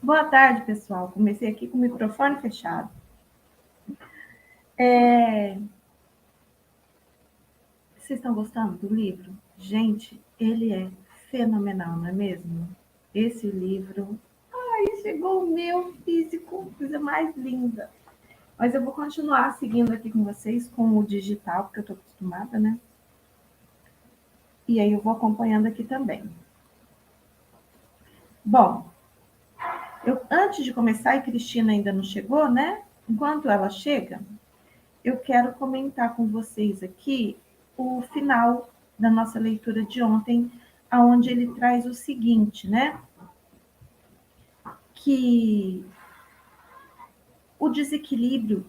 Boa tarde, pessoal. Comecei aqui com o microfone fechado. Vocês estão gostando do livro? Gente, ele é fenomenal, não é mesmo? Esse livro... Ai, chegou o meu físico, coisa mais linda. Mas eu vou continuar seguindo aqui com vocês com o digital, porque eu estou acostumada, né? E aí eu vou acompanhando aqui também. Bom, antes de começar, e Cristina ainda não chegou, né? Enquanto ela chega, eu quero comentar com vocês aqui o final da nossa leitura de ontem, aonde ele traz o seguinte, né? Que o desequilíbrio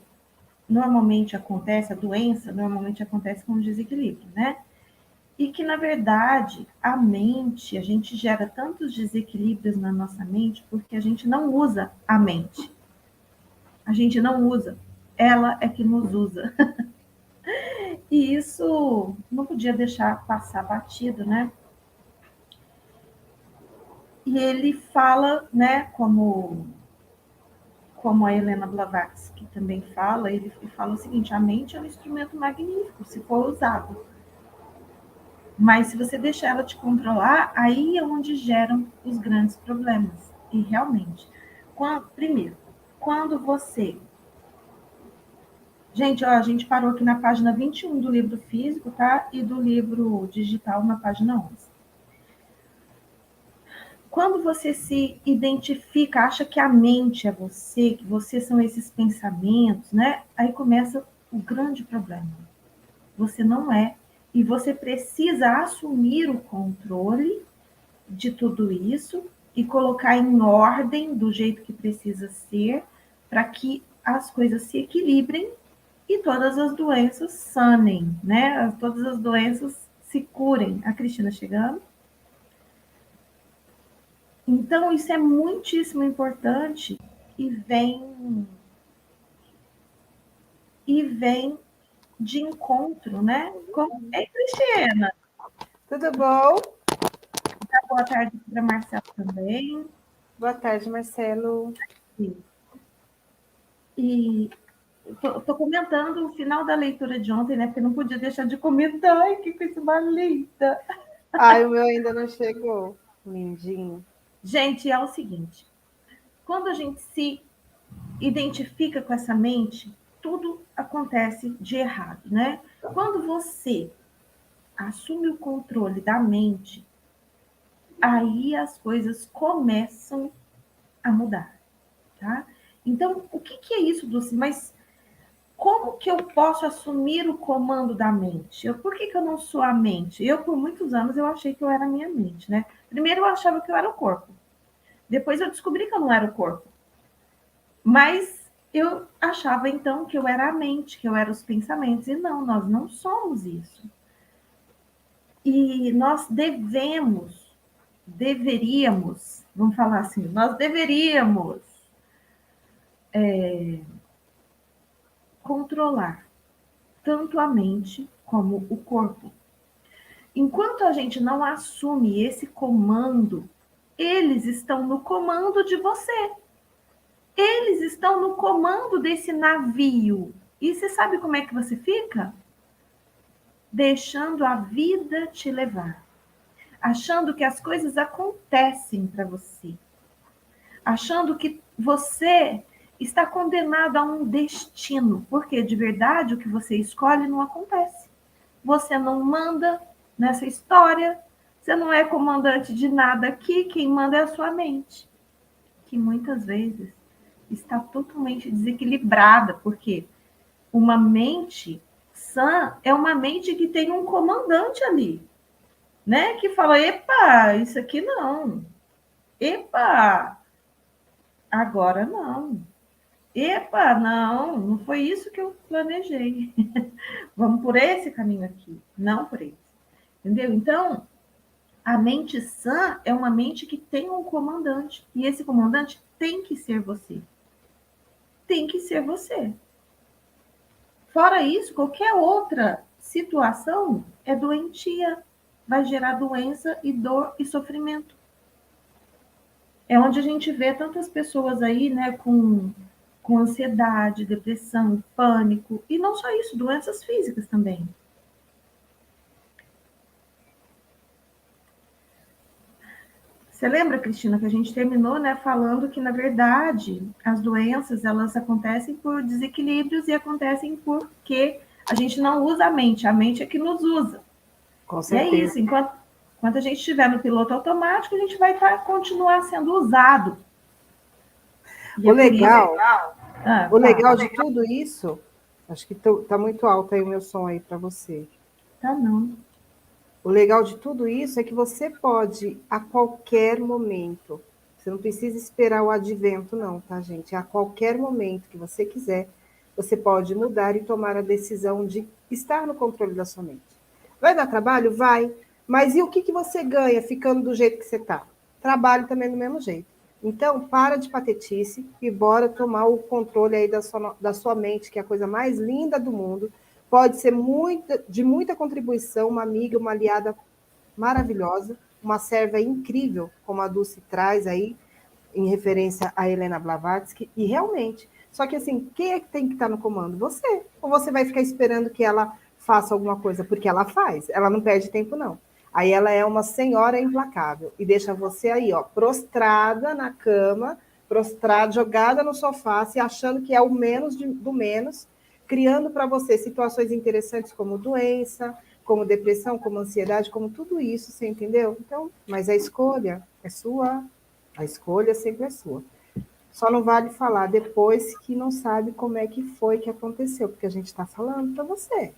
normalmente acontece, a doença normalmente acontece com o desequilíbrio, né? E que, na verdade, a mente, a gente gera tantos desequilíbrios na nossa mente porque a gente não usa a mente. A gente não usa. Ela é que nos usa. E isso não podia deixar passar batido, né? E ele fala, né, como a Helena Blavatsky também fala, ele fala o seguinte: a mente é um instrumento magnífico, se for usado. Mas se você deixar ela te controlar, aí é onde geram os grandes problemas. E realmente, primeiro, quando você... Gente, ó, a gente parou aqui na página 21 do livro físico, tá? E do livro digital na página 11. Quando você se identifica, acha que a mente é você, que você são esses pensamentos, né? Aí começa o grande problema. Você não é. E você precisa assumir o controle de tudo isso e colocar em ordem do jeito que precisa ser para que as coisas se equilibrem e todas as doenças sanem, né? Todas as doenças se curem. A Cristina chegando. Então, isso é muitíssimo importante e vem de encontro, né? Ei, Cristina! Tudo bom? Boa tarde para Marcelo também. Boa tarde, Marcelo. E estou comentando o final da leitura de ontem, né? Porque não podia deixar de comentar. Ai, que coisa mais linda! Ai, o meu ainda não chegou. Lindinho. Gente, é o seguinte: quando a gente se identifica com essa mente, tudo acontece de errado, né? Quando você assume o controle da mente, aí as coisas começam a mudar, tá? Então, o que é isso, Dulce? Mas como que eu posso assumir o comando da mente? Por que eu não sou a mente? Eu, por muitos anos, eu achei que eu era a minha mente, né? Primeiro eu achava que eu era o corpo. Depois eu descobri que eu não era o corpo. Mas eu achava, então, que eu era a mente, que eu era os pensamentos. E não, nós não somos isso. E nós deveríamos, vamos falar assim, nós deveríamos controlar tanto a mente como o corpo. Enquanto a gente não assume esse comando, eles estão no comando de você. Eles estão no comando desse navio. E você sabe como é que você fica? Deixando a vida te levar. Achando que as coisas acontecem para você. Achando que você está condenado a um destino. Porque de verdade o que você escolhe não acontece. Você não manda nessa história. Você não é comandante de nada aqui. Quem manda é a sua mente. Que muitas vezes está totalmente desequilibrada. Porque uma mente sã é uma mente que tem um comandante ali, né? Que fala, epa, isso aqui não. Epa, agora não. Epa, não, não foi isso que eu planejei. Vamos por esse caminho aqui, não por esse. Entendeu? Então, a mente sã é uma mente que tem um comandante. E esse comandante tem que ser você. Tem que ser você. Fora isso, qualquer outra situação é doentia, vai gerar doença e dor e sofrimento. É onde a gente vê tantas pessoas aí, né, com ansiedade, depressão, pânico, e não só isso, doenças físicas também. Você lembra, Cristina, que a gente terminou, né, falando que, na verdade, as doenças, elas acontecem por desequilíbrios e acontecem porque a gente não usa a mente é que nos usa. Com E é certeza. isso, enquanto a gente estiver no piloto automático, a gente vai continuar sendo usado. E O é por isso... legal, Ah, o legal fala. de tudo isso, acho que tá muito alto aí o meu som aí para você. Tá não. O legal de tudo isso é que você pode, a qualquer momento, você não precisa esperar o advento, não, tá, gente? A qualquer momento que você quiser, você pode mudar e tomar a decisão de estar no controle da sua mente. Vai dar trabalho? Vai. Mas e o que você ganha ficando do jeito que você está? Trabalho também do mesmo jeito. Então, para de patetice e bora tomar o controle aí da sua mente, que é a coisa mais linda do mundo. Pode ser de muita contribuição, uma amiga, uma aliada maravilhosa, uma serva incrível, como a Dulce traz aí, em referência a Helena Blavatsky, e realmente. Só que assim, quem é que tem que estar no comando? Você. Ou você vai ficar esperando que ela faça alguma coisa? Porque ela faz, ela não perde tempo, não. Aí ela é uma senhora implacável e deixa você aí, ó, prostrada na cama, prostrada, jogada no sofá, se achando que é o menos do menos, criando para você situações interessantes como doença, como depressão, como ansiedade, como tudo isso, você entendeu? Então, mas a escolha é sua, a escolha sempre é sua. Só não vale falar depois que não sabe como é que foi que aconteceu, porque a gente está falando para você.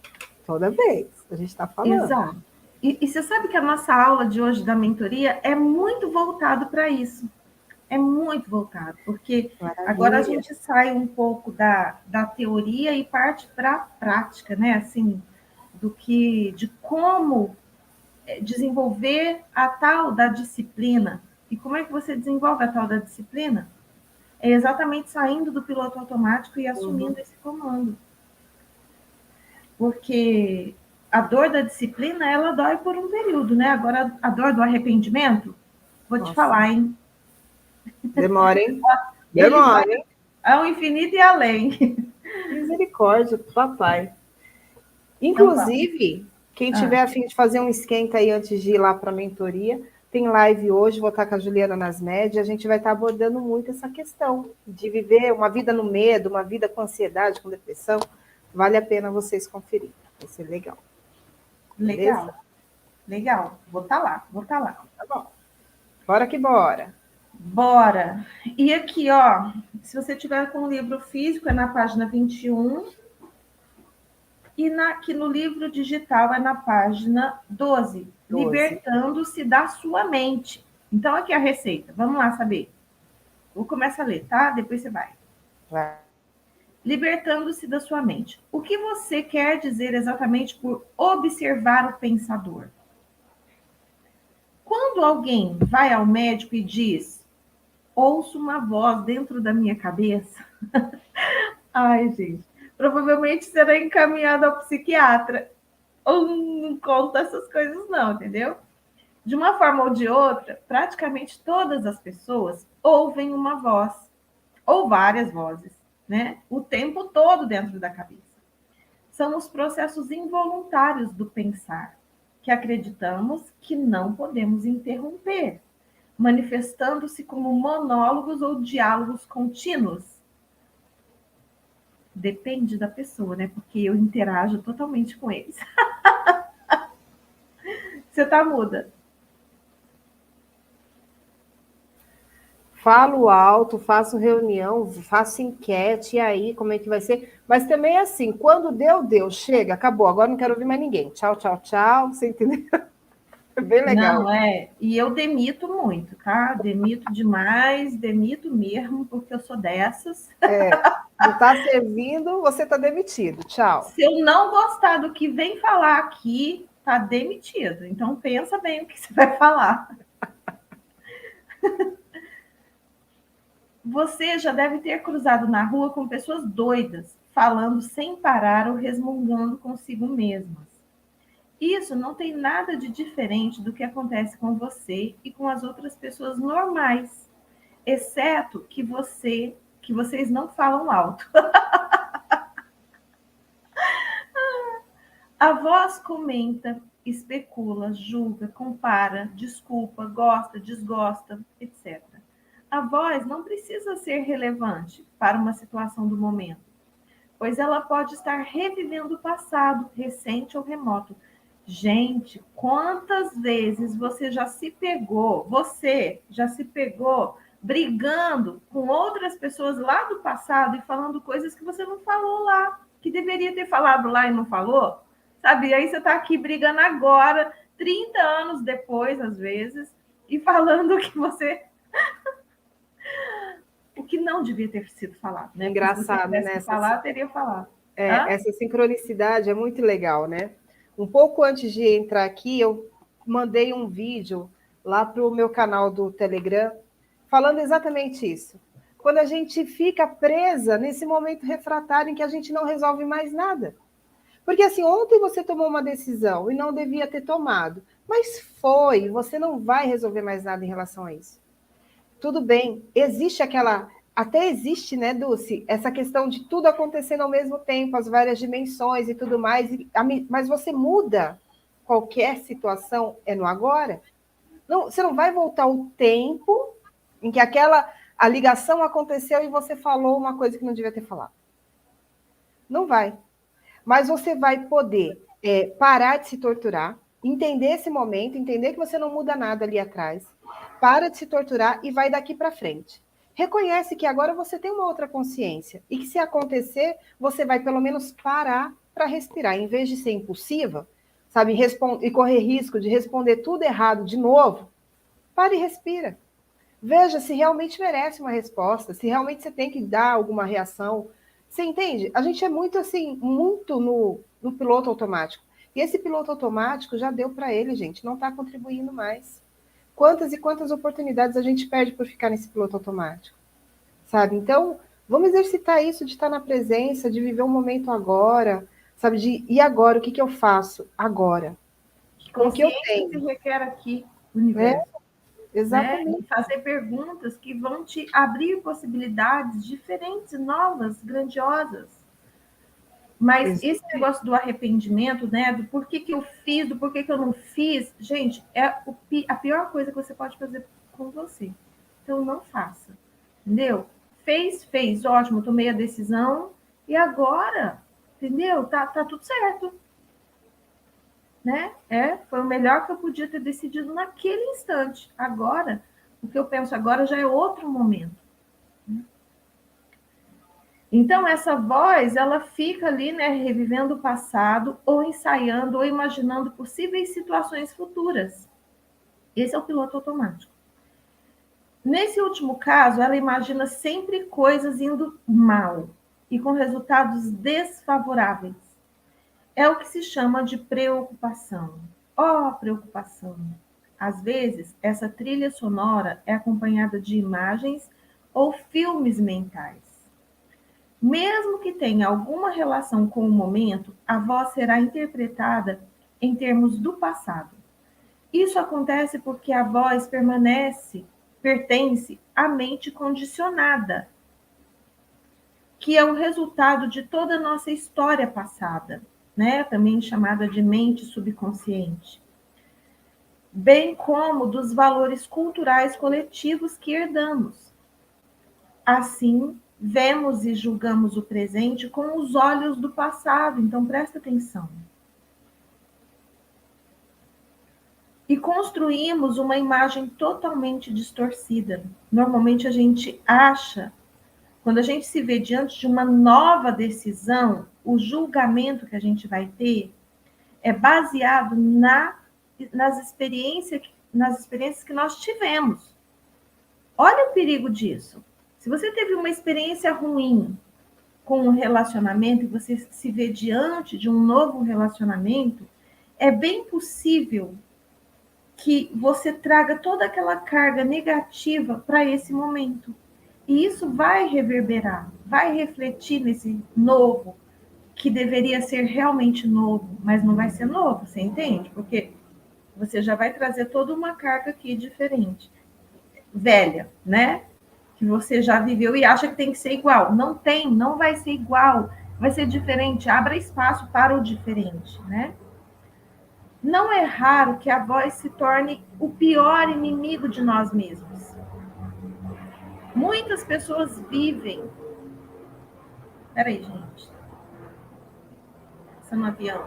Toda vez a gente está falando. Exato. E você sabe que a nossa aula de hoje da mentoria é muito voltado para isso. É muito voltado, porque agora a Maravilha. gente sai um pouco da teoria e parte para a prática, né? Assim, de como desenvolver a tal da disciplina. E como é que você desenvolve a tal da disciplina? É exatamente saindo do piloto automático e Uhum. assumindo esse comando. Porque a dor da disciplina, ela dói por um período, né? Agora, a dor do arrependimento, vou te Nossa, falar, hein? demora, hein? Ele vai Demora, hein? ao infinito e além. Misericórdia, papai. Então, vamos. Inclusive, quem Ah, tiver a fim de fazer um esquenta aí antes de ir lá para a mentoria, tem live hoje, vou estar com a Juliana nas médias, a gente vai estar abordando muito essa questão de viver uma vida no medo, uma vida com ansiedade, com depressão. Vale a pena vocês conferirem. Vai ser legal. Beleza? legal, legal. Vou estar lá, vou estar lá. Tá bom. Bora que bora. Bora. E aqui, ó, se você tiver com o livro físico, é na página 21. Aqui no livro digital é na página 12, 12. libertando-se da sua mente. Então, aqui é a receita. Vamos lá saber. Vou começar a ler, tá? Depois você vai. Vai. Libertando-se da sua mente. O que você quer dizer exatamente por observar o pensador? Quando alguém vai ao médico e diz, ouço uma voz dentro da minha cabeça, ai, gente, provavelmente será encaminhado ao psiquiatra. Ou não conta essas coisas, não, entendeu? De uma forma ou de outra, praticamente todas as pessoas ouvem uma voz, ou várias vozes, né? O tempo todo dentro da cabeça. São os processos involuntários do pensar, que acreditamos que não podemos interromper, manifestando-se como monólogos ou diálogos contínuos. Depende da pessoa, né? Porque eu interajo totalmente com eles. Você tá muda. Falo alto, faço reunião, faço enquete, e aí, como é que vai ser? Mas também é assim, quando deu, deu, chega, acabou, agora não quero ouvir mais ninguém. Tchau, tchau, tchau, você entendeu? É bem legal. Não, é. E eu demito muito, tá? Demito demais, demito mesmo, porque eu sou dessas. Não está servindo, você está demitido. Tchau. Se eu não gostar do que vem falar aqui, tá demitido. Então pensa bem o que você vai falar. Você já deve ter cruzado na rua com pessoas doidas, falando sem parar ou resmungando consigo mesmas. Isso não tem nada de diferente do que acontece com você e com as outras pessoas normais. exceto que vocês não falam alto. A voz comenta, especula, julga, compara, desculpa, gosta, desgosta, etc. A voz não precisa ser relevante para uma situação do momento, pois ela pode estar revivendo o passado, recente ou remoto. Gente, quantas vezes você já se pegou brigando com outras pessoas lá do passado e falando coisas que você não falou lá, que deveria ter falado lá e não falou? Sabe? E aí você está aqui brigando agora, 30 anos depois, às vezes, e falando o que não devia ter sido falado, né? Porque se você Engraçado, tivesse né? que falar, teria falado. Essa sincronicidade é muito legal, né? Um pouco antes de entrar aqui, eu mandei um vídeo lá para o meu canal do Telegram, falando exatamente isso. Quando a gente fica presa nesse momento refratário em que a gente não resolve mais nada. Porque assim, ontem você tomou uma decisão e não devia ter tomado, mas foi, você não vai resolver mais nada em relação a isso. Tudo bem, existe até existe, né, Dulce, essa questão de tudo acontecendo ao mesmo tempo, as várias dimensões e tudo mais, mas você muda qualquer situação, é no agora. Não, você não vai voltar o tempo em que a ligação aconteceu e você falou uma coisa que não devia ter falado. Não vai. Mas você vai poder parar de se torturar, entender esse momento, entender que você não muda nada ali atrás, para de se torturar e vai daqui para frente. Reconhece que agora você tem uma outra consciência e que se acontecer, você vai pelo menos parar para respirar. Em vez de ser impulsiva, sabe, e correr risco de responder tudo errado de novo, pare e respira. Veja se realmente merece uma resposta, se realmente você tem que dar alguma reação. Você entende? A gente é muito assim, muito no piloto automático. E esse piloto automático já deu para ele, gente, não está contribuindo mais. Quantas e quantas oportunidades a gente perde por ficar nesse piloto automático, sabe? Então, vamos exercitar isso de estar na presença, de viver o momento agora, sabe? E agora, o que, que eu faço agora? Com o que eu Consciência se tenho, requer aqui, né? universo. Né? Exatamente. E fazer perguntas que vão te abrir possibilidades diferentes, novas, grandiosas. Mas esse negócio do arrependimento, né? Do porquê que eu fiz, do porquê que eu não fiz, gente, é a pior coisa que você pode fazer com você. Então não faça. Entendeu? Fez, ótimo, tomei a decisão, e agora, entendeu? Tá tudo certo. Né? Foi o melhor que eu podia ter decidido naquele instante. Agora, o que eu penso agora já é outro momento. Então, essa voz, ela fica ali, né, revivendo o passado, ou ensaiando, ou imaginando possíveis situações futuras. Esse é o piloto automático. Nesse último caso, ela imagina sempre coisas indo mal e com resultados desfavoráveis. É o que se chama de preocupação. Preocupação! Às vezes, essa trilha sonora é acompanhada de imagens ou filmes mentais. Mesmo que tenha alguma relação com o momento, a voz será interpretada em termos do passado. Isso acontece porque a voz pertence à mente condicionada, que é o resultado de toda a nossa história passada, né? Também chamada de mente subconsciente, bem como dos valores culturais coletivos que herdamos. Assim, vemos e julgamos o presente com os olhos do passado, então presta atenção. E construímos uma imagem totalmente distorcida. Normalmente a gente acha, quando a gente se vê diante de uma nova decisão, o julgamento que a gente vai ter é baseado nas experiências que nós tivemos. Olha o perigo disso. Se você teve uma experiência ruim com um relacionamento e você se vê diante de um novo relacionamento, é bem possível que você traga toda aquela carga negativa para esse momento. E isso vai reverberar, vai refletir nesse novo, que deveria ser realmente novo, mas não vai ser novo, você entende? Porque você já vai trazer toda uma carga aqui diferente, velha, né? que você já viveu e acha que tem que ser igual. Não tem, não vai ser igual, vai ser diferente. Abra espaço para o diferente, né? Não é raro que a voz se torne o pior inimigo de nós mesmos. Muitas pessoas vivem. Peraí, gente. Essa no avião.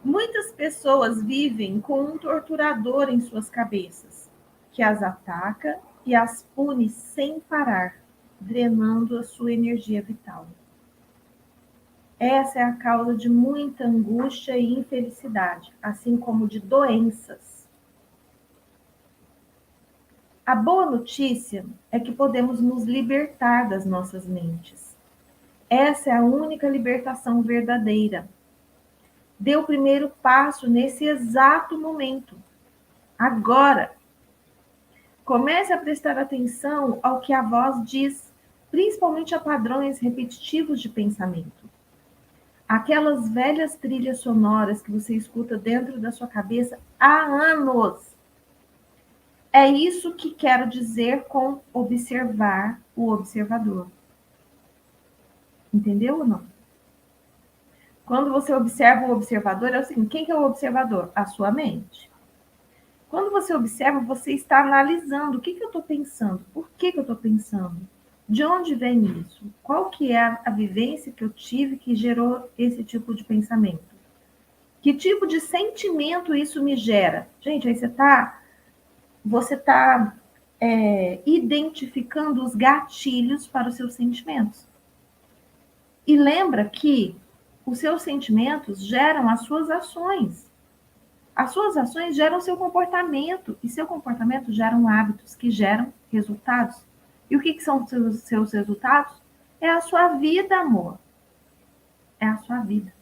Muitas pessoas vivem com um torturador em suas cabeças, que as ataca e as pune sem parar, drenando a sua energia vital. Essa é a causa de muita angústia e infelicidade, assim como de doenças. A boa notícia é que podemos nos libertar das nossas mentes. Essa é a única libertação verdadeira. Dê o primeiro passo nesse exato momento. Agora. Comece a prestar atenção ao que a voz diz, principalmente a padrões repetitivos de pensamento. Aquelas velhas trilhas sonoras que você escuta dentro da sua cabeça há anos. É isso que quero dizer com observar o observador. Entendeu ou não? Quando você observa o observador, é o seguinte: quem que é o observador? A sua mente. Quando você observa, você está analisando o que eu estou pensando, por que eu estou pensando, de onde vem isso, qual que é a vivência que eu tive que gerou esse tipo de pensamento, que tipo de sentimento isso me gera. Gente, aí você tá identificando os gatilhos para os seus sentimentos. E lembra que os seus sentimentos geram as suas ações. As suas ações geram seu comportamento, e seu comportamento geram hábitos que geram resultados. E o que são os seus resultados? É a sua vida, amor. É a sua vida.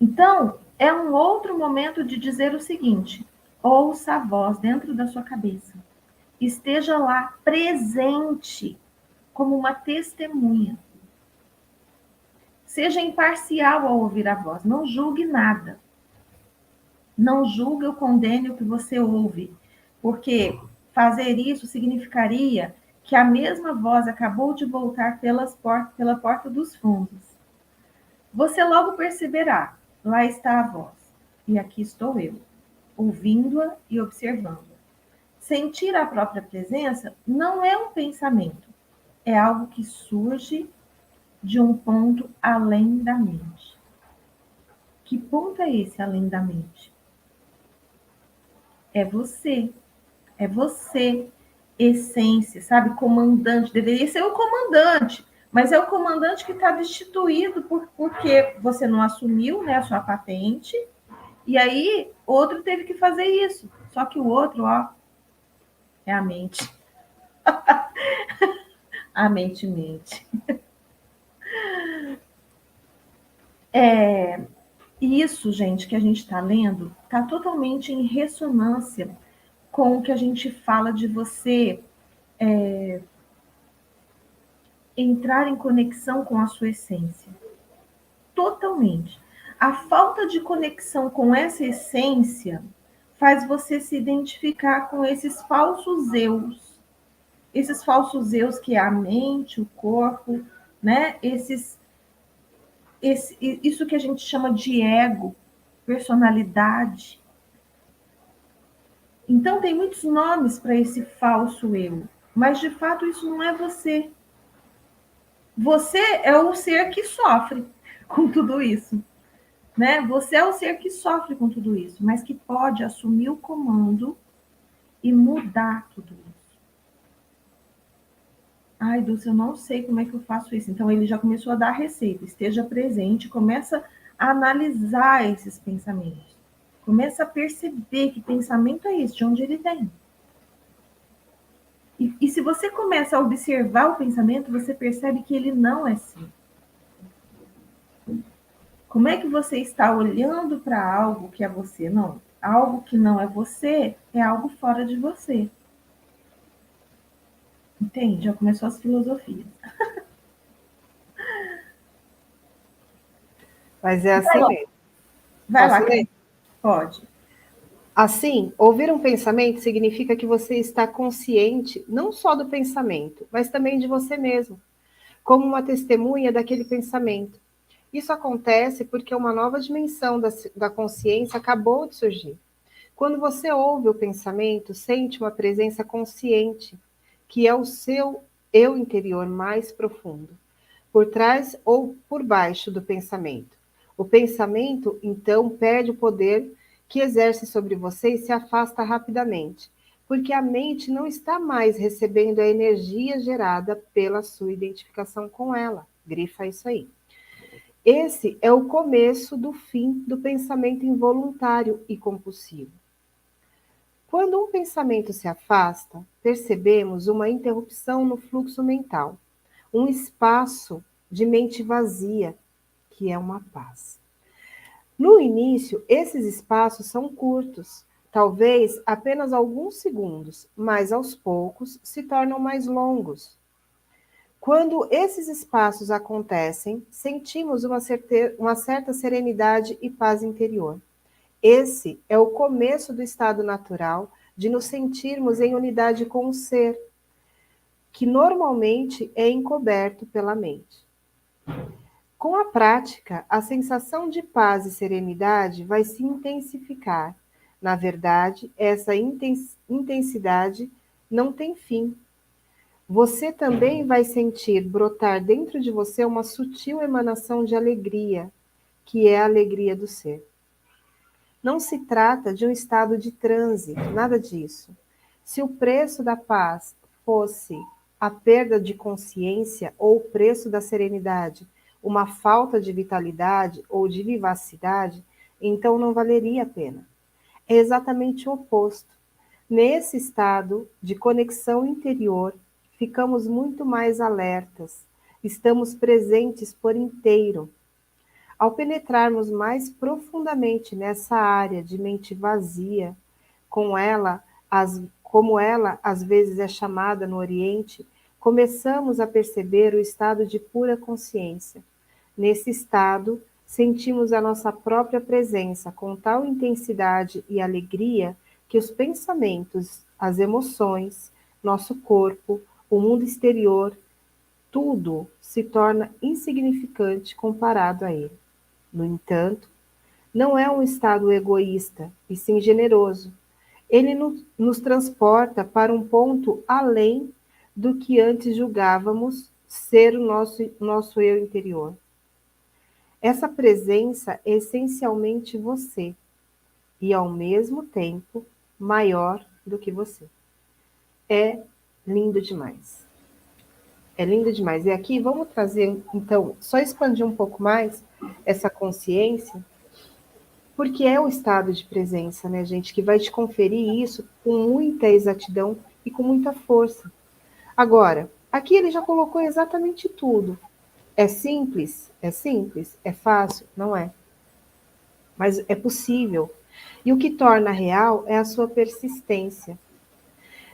Então, é um outro momento de dizer o seguinte: ouça a voz dentro da sua cabeça. Esteja lá presente como uma testemunha. Seja imparcial ao ouvir a voz. Não julgue nada. Não julgue ou condene o que você ouve, porque fazer isso significaria que a mesma voz acabou de voltar pela porta dos fundos. Você logo perceberá, lá está a voz, e aqui estou eu, ouvindo-a e observando. Sentir a própria presença não é um pensamento, é algo que surge de um ponto além da mente. Que ponto é esse além da mente? É você. É você, essência, sabe? Comandante. Deveria ser o comandante, mas é o comandante que está destituído porque você não assumiu, né, a sua patente, e aí outro teve que fazer isso. Só que o outro, ó, é a mente. A mente mente. E isso, gente, que a gente está lendo, está totalmente em ressonância com o que a gente fala de você entrar em conexão com a sua essência. Totalmente. A falta de conexão com essa essência faz você se identificar com esses falsos eus. Esses falsos eus que é a mente, o corpo, né? Isso que a gente chama de ego, personalidade. Então, tem muitos nomes para esse falso eu, mas de fato isso não é você. Você é o ser que sofre com tudo isso, né? Você é o ser que sofre com tudo isso, mas que pode assumir o comando e mudar tudo isso. Ai, Dulce, eu não sei como é que eu faço isso. Então, ele já começou a dar a receita. Esteja presente, começa a analisar esses pensamentos. Começa a perceber que pensamento é esse, de onde ele vem. E se você começa a observar o pensamento, você percebe que ele não é assim. Como é que você está olhando para algo que é você? Não, algo que não é você é algo fora de você. Entende? Já começou as filosofias. Mas é assim mesmo. Vai lá, Posso ler? pode. Assim, ouvir um pensamento significa que você está consciente não só do pensamento, mas também de você mesmo, como uma testemunha daquele pensamento. Isso acontece porque uma nova dimensão da consciência acabou de surgir. Quando você ouve o pensamento, sente uma presença consciente, que é o seu eu interior mais profundo, por trás ou por baixo do pensamento. O pensamento, então, perde o poder que exerce sobre você e se afasta rapidamente, porque a mente não está mais recebendo a energia gerada pela sua identificação com ela. Grifa isso aí. Esse é o começo do fim do pensamento involuntário e compulsivo. Quando um pensamento se afasta, percebemos uma interrupção no fluxo mental, um espaço de mente vazia, que é uma paz. No início, esses espaços são curtos, talvez apenas alguns segundos, mas aos poucos se tornam mais longos. Quando esses espaços acontecem, sentimos uma certa serenidade e paz interior. Esse é o começo do estado natural de nos sentirmos em unidade com o ser, que normalmente é encoberto pela mente. Com a prática, a sensação de paz e serenidade vai se intensificar. Na verdade, essa intensidade não tem fim. Você também vai sentir brotar dentro de você uma sutil emanação de alegria, que é a alegria do ser. Não se trata de um estado de transe, nada disso. Se o preço da paz fosse a perda de consciência ou o preço da serenidade, uma falta de vitalidade ou de vivacidade, então não valeria a pena. É exatamente o oposto. Nesse estado de conexão interior, ficamos muito mais alertas, estamos presentes por inteiro. Ao penetrarmos mais profundamente nessa área de mente vazia, como ela às vezes é chamada no Oriente, começamos a perceber o estado de pura consciência. Nesse estado, sentimos a nossa própria presença com tal intensidade e alegria que os pensamentos, as emoções, nosso corpo, o mundo exterior, tudo se torna insignificante comparado a ele. No entanto, não é um estado egoísta, e sim generoso. Ele nos transporta para um ponto além do que antes julgávamos ser o nosso eu interior. Essa presença é essencialmente você, e ao mesmo tempo maior do que você. É lindo demais. É lindo demais. E aqui vamos trazer, então, só expandir um pouco mais essa consciência, porque é o estado de presença, né, gente, que vai te conferir isso com muita exatidão e com muita força. Agora, aqui ele já colocou exatamente tudo. É simples? É simples? É fácil? Não é. Mas é possível. E o que torna real é a sua persistência.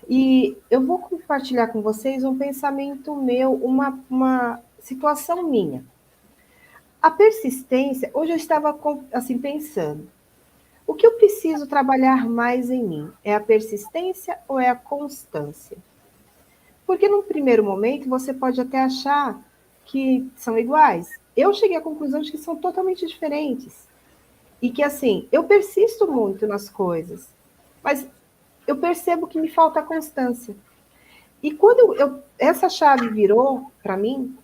E eu vou compartilhar com vocês um pensamento meu, uma situação minha. A persistência, hoje eu estava assim pensando, o que eu preciso trabalhar mais em mim? É a persistência ou é a constância? Porque num primeiro momento você pode até achar que são iguais. Eu cheguei à conclusão de que são totalmente diferentes. E que assim, eu persisto muito nas coisas, mas eu percebo que me falta constância. E quando essa chave virou para mim,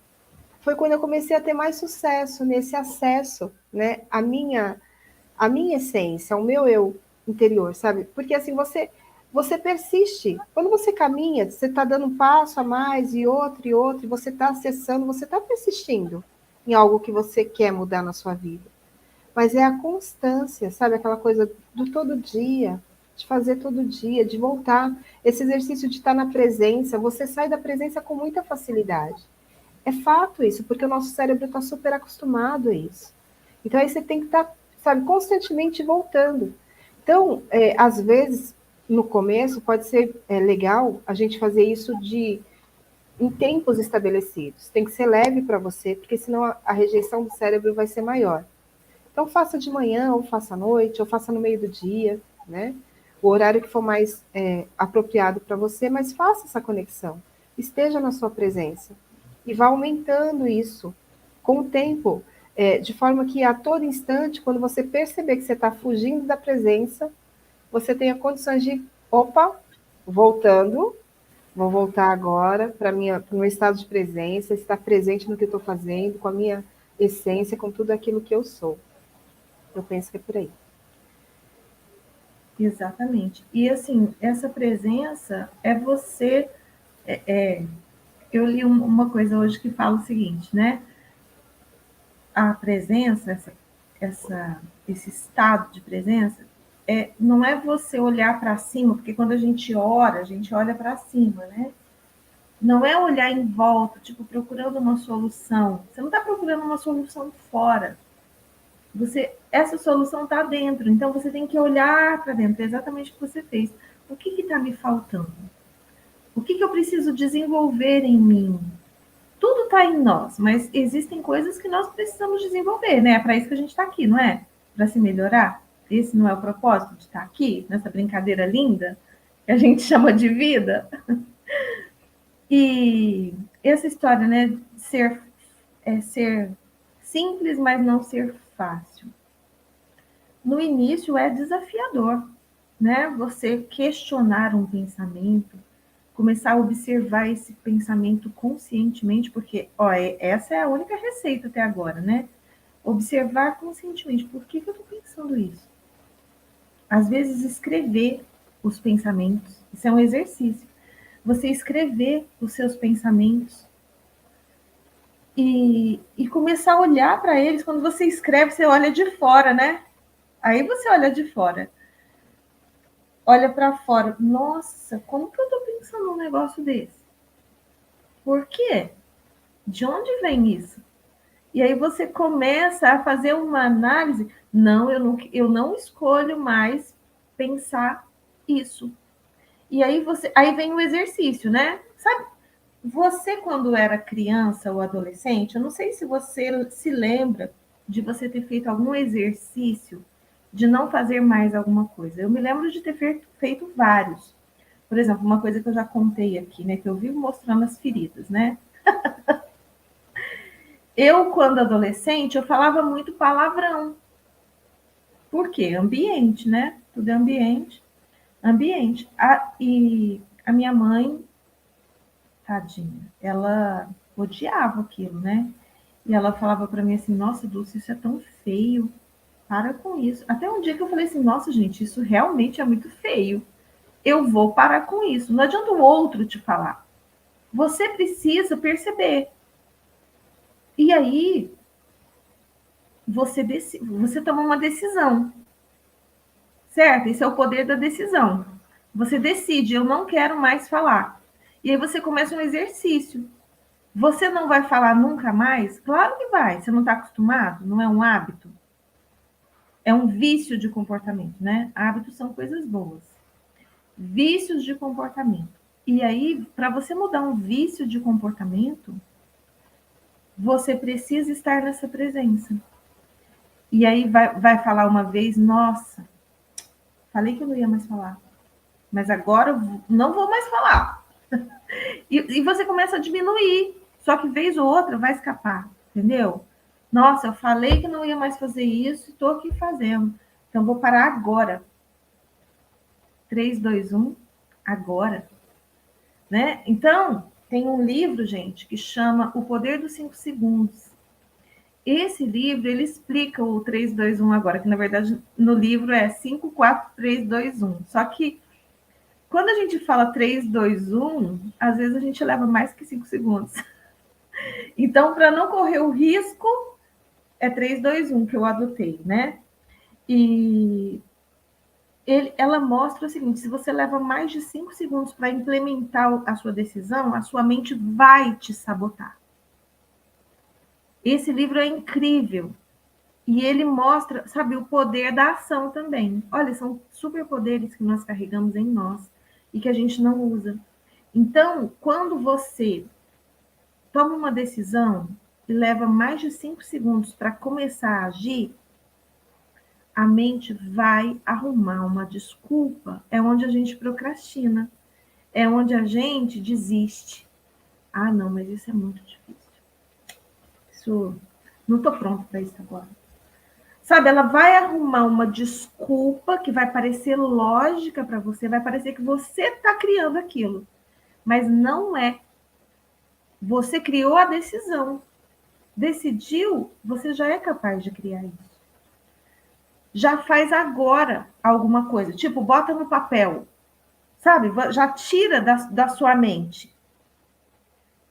foi quando eu comecei a ter mais sucesso nesse acesso, né, a minha essência, ao meu eu interior, sabe? Porque assim, você persiste. Quando você caminha, você está dando um passo a mais e outro, e você está acessando, você está persistindo em algo que você quer mudar na sua vida. Mas é a constância, sabe? Aquela coisa do todo dia, de fazer todo dia, de voltar. Esse exercício de estar na presença, você sai da presença com muita facilidade. É fato isso, porque o nosso cérebro está super acostumado a isso. Então aí você tem que estar, sabe, constantemente voltando. Então, às vezes, no começo, pode ser legal a gente fazer isso em tempos estabelecidos. Tem que ser leve para você, porque senão a rejeição do cérebro vai ser maior. Então, faça de manhã, ou faça à noite, ou faça no meio do dia, né? o horário que for mais apropriado para você, mas faça essa conexão, esteja na sua presença e vá aumentando isso com o tempo, de forma que a todo instante, quando você perceber que você está fugindo da presença, você tenha condições de, opa, voltando, vou voltar agora para o meu estado de presença, estar presente no que eu estou fazendo, com a minha essência, com tudo aquilo que eu sou. Eu penso que é por aí. Exatamente. E assim, essa presença é você. Eu li uma coisa hoje que fala o seguinte, né? A presença, esse estado de presença, não é você olhar para cima, porque quando a gente ora, a gente olha para cima, né? Não é olhar em volta, tipo, procurando uma solução. Você não está procurando uma solução fora. Essa solução está dentro, então você tem que olhar para dentro, é exatamente o que você fez. O que está me faltando? O que eu preciso desenvolver em mim? Tudo está em nós, mas existem coisas que nós precisamos desenvolver, né? É para isso que a gente está aqui, não é? Para se melhorar. Esse não é o propósito de estar aqui, nessa brincadeira linda que a gente chama de vida. E essa história, né? Ser simples, mas não ser fácil. No início é desafiador, né? Você questionar um pensamento, começar a observar esse pensamento conscientemente, porque essa é a única receita até agora, né? Observar conscientemente, por que eu estou pensando isso? Às vezes escrever os pensamentos, isso é um exercício. Você escrever os seus pensamentos e começar a olhar para eles. Quando você escreve, você olha de fora, né? Aí você olha de fora. Olha para fora. Nossa, como que eu estou pensando num negócio desse? Por quê? De onde vem isso? E aí você começa a fazer uma análise. Não, eu não escolho mais pensar isso. E aí vem o exercício, né? Sabe, você quando era criança ou adolescente, eu não sei se você se lembra de você ter feito algum exercício de não fazer mais alguma coisa. Eu me lembro de ter feito vários. Por exemplo, uma coisa que eu já contei aqui, né? Que eu vivo mostrando as feridas, né? Eu, quando adolescente, eu falava muito palavrão. Por quê? Ambiente, né? Tudo é ambiente. Ambiente. E a minha mãe, tadinha, ela odiava aquilo, né? E ela falava para mim assim: nossa, Dulce, isso é tão feio. Para com isso. Até um dia que eu falei assim: nossa, gente, isso realmente é muito feio. Eu vou parar com isso. Não adianta o outro te falar. Você precisa perceber. E aí, você toma uma decisão, certo? Esse é o poder da decisão. Você decide, eu não quero mais falar. E aí você começa um exercício. Você não vai falar nunca mais? Claro que vai. Você não está acostumado? Não é um hábito? É um vício de comportamento, né? Hábitos são coisas boas. Vícios de comportamento. E aí, para você mudar um vício de comportamento, você precisa estar nessa presença. E aí vai falar uma vez, nossa, falei que eu não ia mais falar, mas agora eu não vou mais falar. E você começa a diminuir, só que vez ou outra vai escapar, entendeu? Nossa, eu falei que não ia mais fazer isso, estou aqui fazendo. Então vou parar agora. 3, 2, 1, agora. Né? Então, tem um livro, gente, que chama O Poder dos 5 Segundos. Esse livro, ele explica o 3, 2, 1 agora, que na verdade no livro é 5, 4, 3, 2, 1. Só que quando a gente fala 3, 2, 1, às vezes a gente leva mais que 5 segundos. Então, para não correr o risco, é 3, 2, 1 que eu adotei, né? E ela mostra o seguinte: se você leva mais de 5 segundos para implementar a sua decisão, a sua mente vai te sabotar. Esse livro é incrível. E ele mostra, sabe, o poder da ação também. Olha, são superpoderes que nós carregamos em nós e que a gente não usa. Então, quando você toma uma decisão e leva mais de 5 segundos para começar a agir, a mente vai arrumar uma desculpa, é onde a gente procrastina, é onde a gente desiste. Ah, não, mas isso é muito difícil. Isso, não estou pronto para isso agora. Sabe, ela vai arrumar uma desculpa que vai parecer lógica para você, vai parecer que você está criando aquilo, mas não é. Você criou a decisão. Decidiu, você já é capaz de criar isso. Já faz agora alguma coisa. Tipo, bota no papel. Sabe? Já tira da sua mente.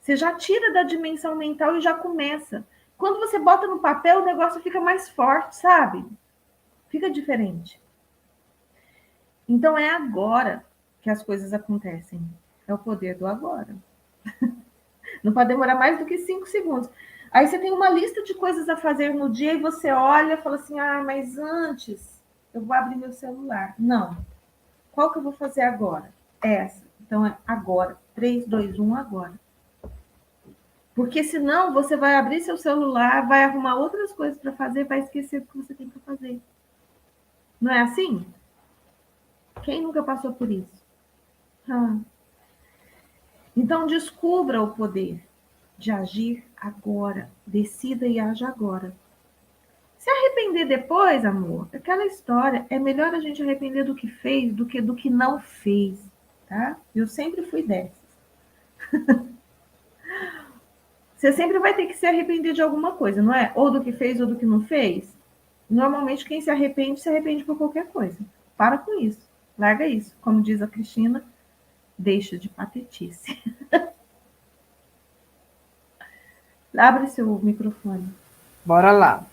Você já tira da dimensão mental e já começa. Quando você bota no papel, o negócio fica mais forte, sabe? Fica diferente. Então é agora que as coisas acontecem. É o poder do agora. Não pode demorar mais do que 5 segundos. Aí você tem uma lista de coisas a fazer no dia e você olha e fala assim: ah, mas antes eu vou abrir meu celular. Não. Qual que eu vou fazer agora? Essa. Então é agora. 3, 2, 1, agora. Porque senão você vai abrir seu celular, vai arrumar outras coisas para fazer, vai esquecer do que você tem para fazer. Não é assim? Quem nunca passou por isso? Ah. Então descubra o poder de agir agora. Decida e haja agora. Se arrepender depois, amor, aquela história, é melhor a gente arrepender do que fez do que não fez, tá? Eu sempre fui dessas. Você sempre vai ter que se arrepender de alguma coisa, não é? Ou do que fez ou do que não fez. Normalmente quem se arrepende por qualquer coisa. Para com isso. Larga isso. Como diz a Cristina, deixa de patetice. Abre seu microfone. Bora lá.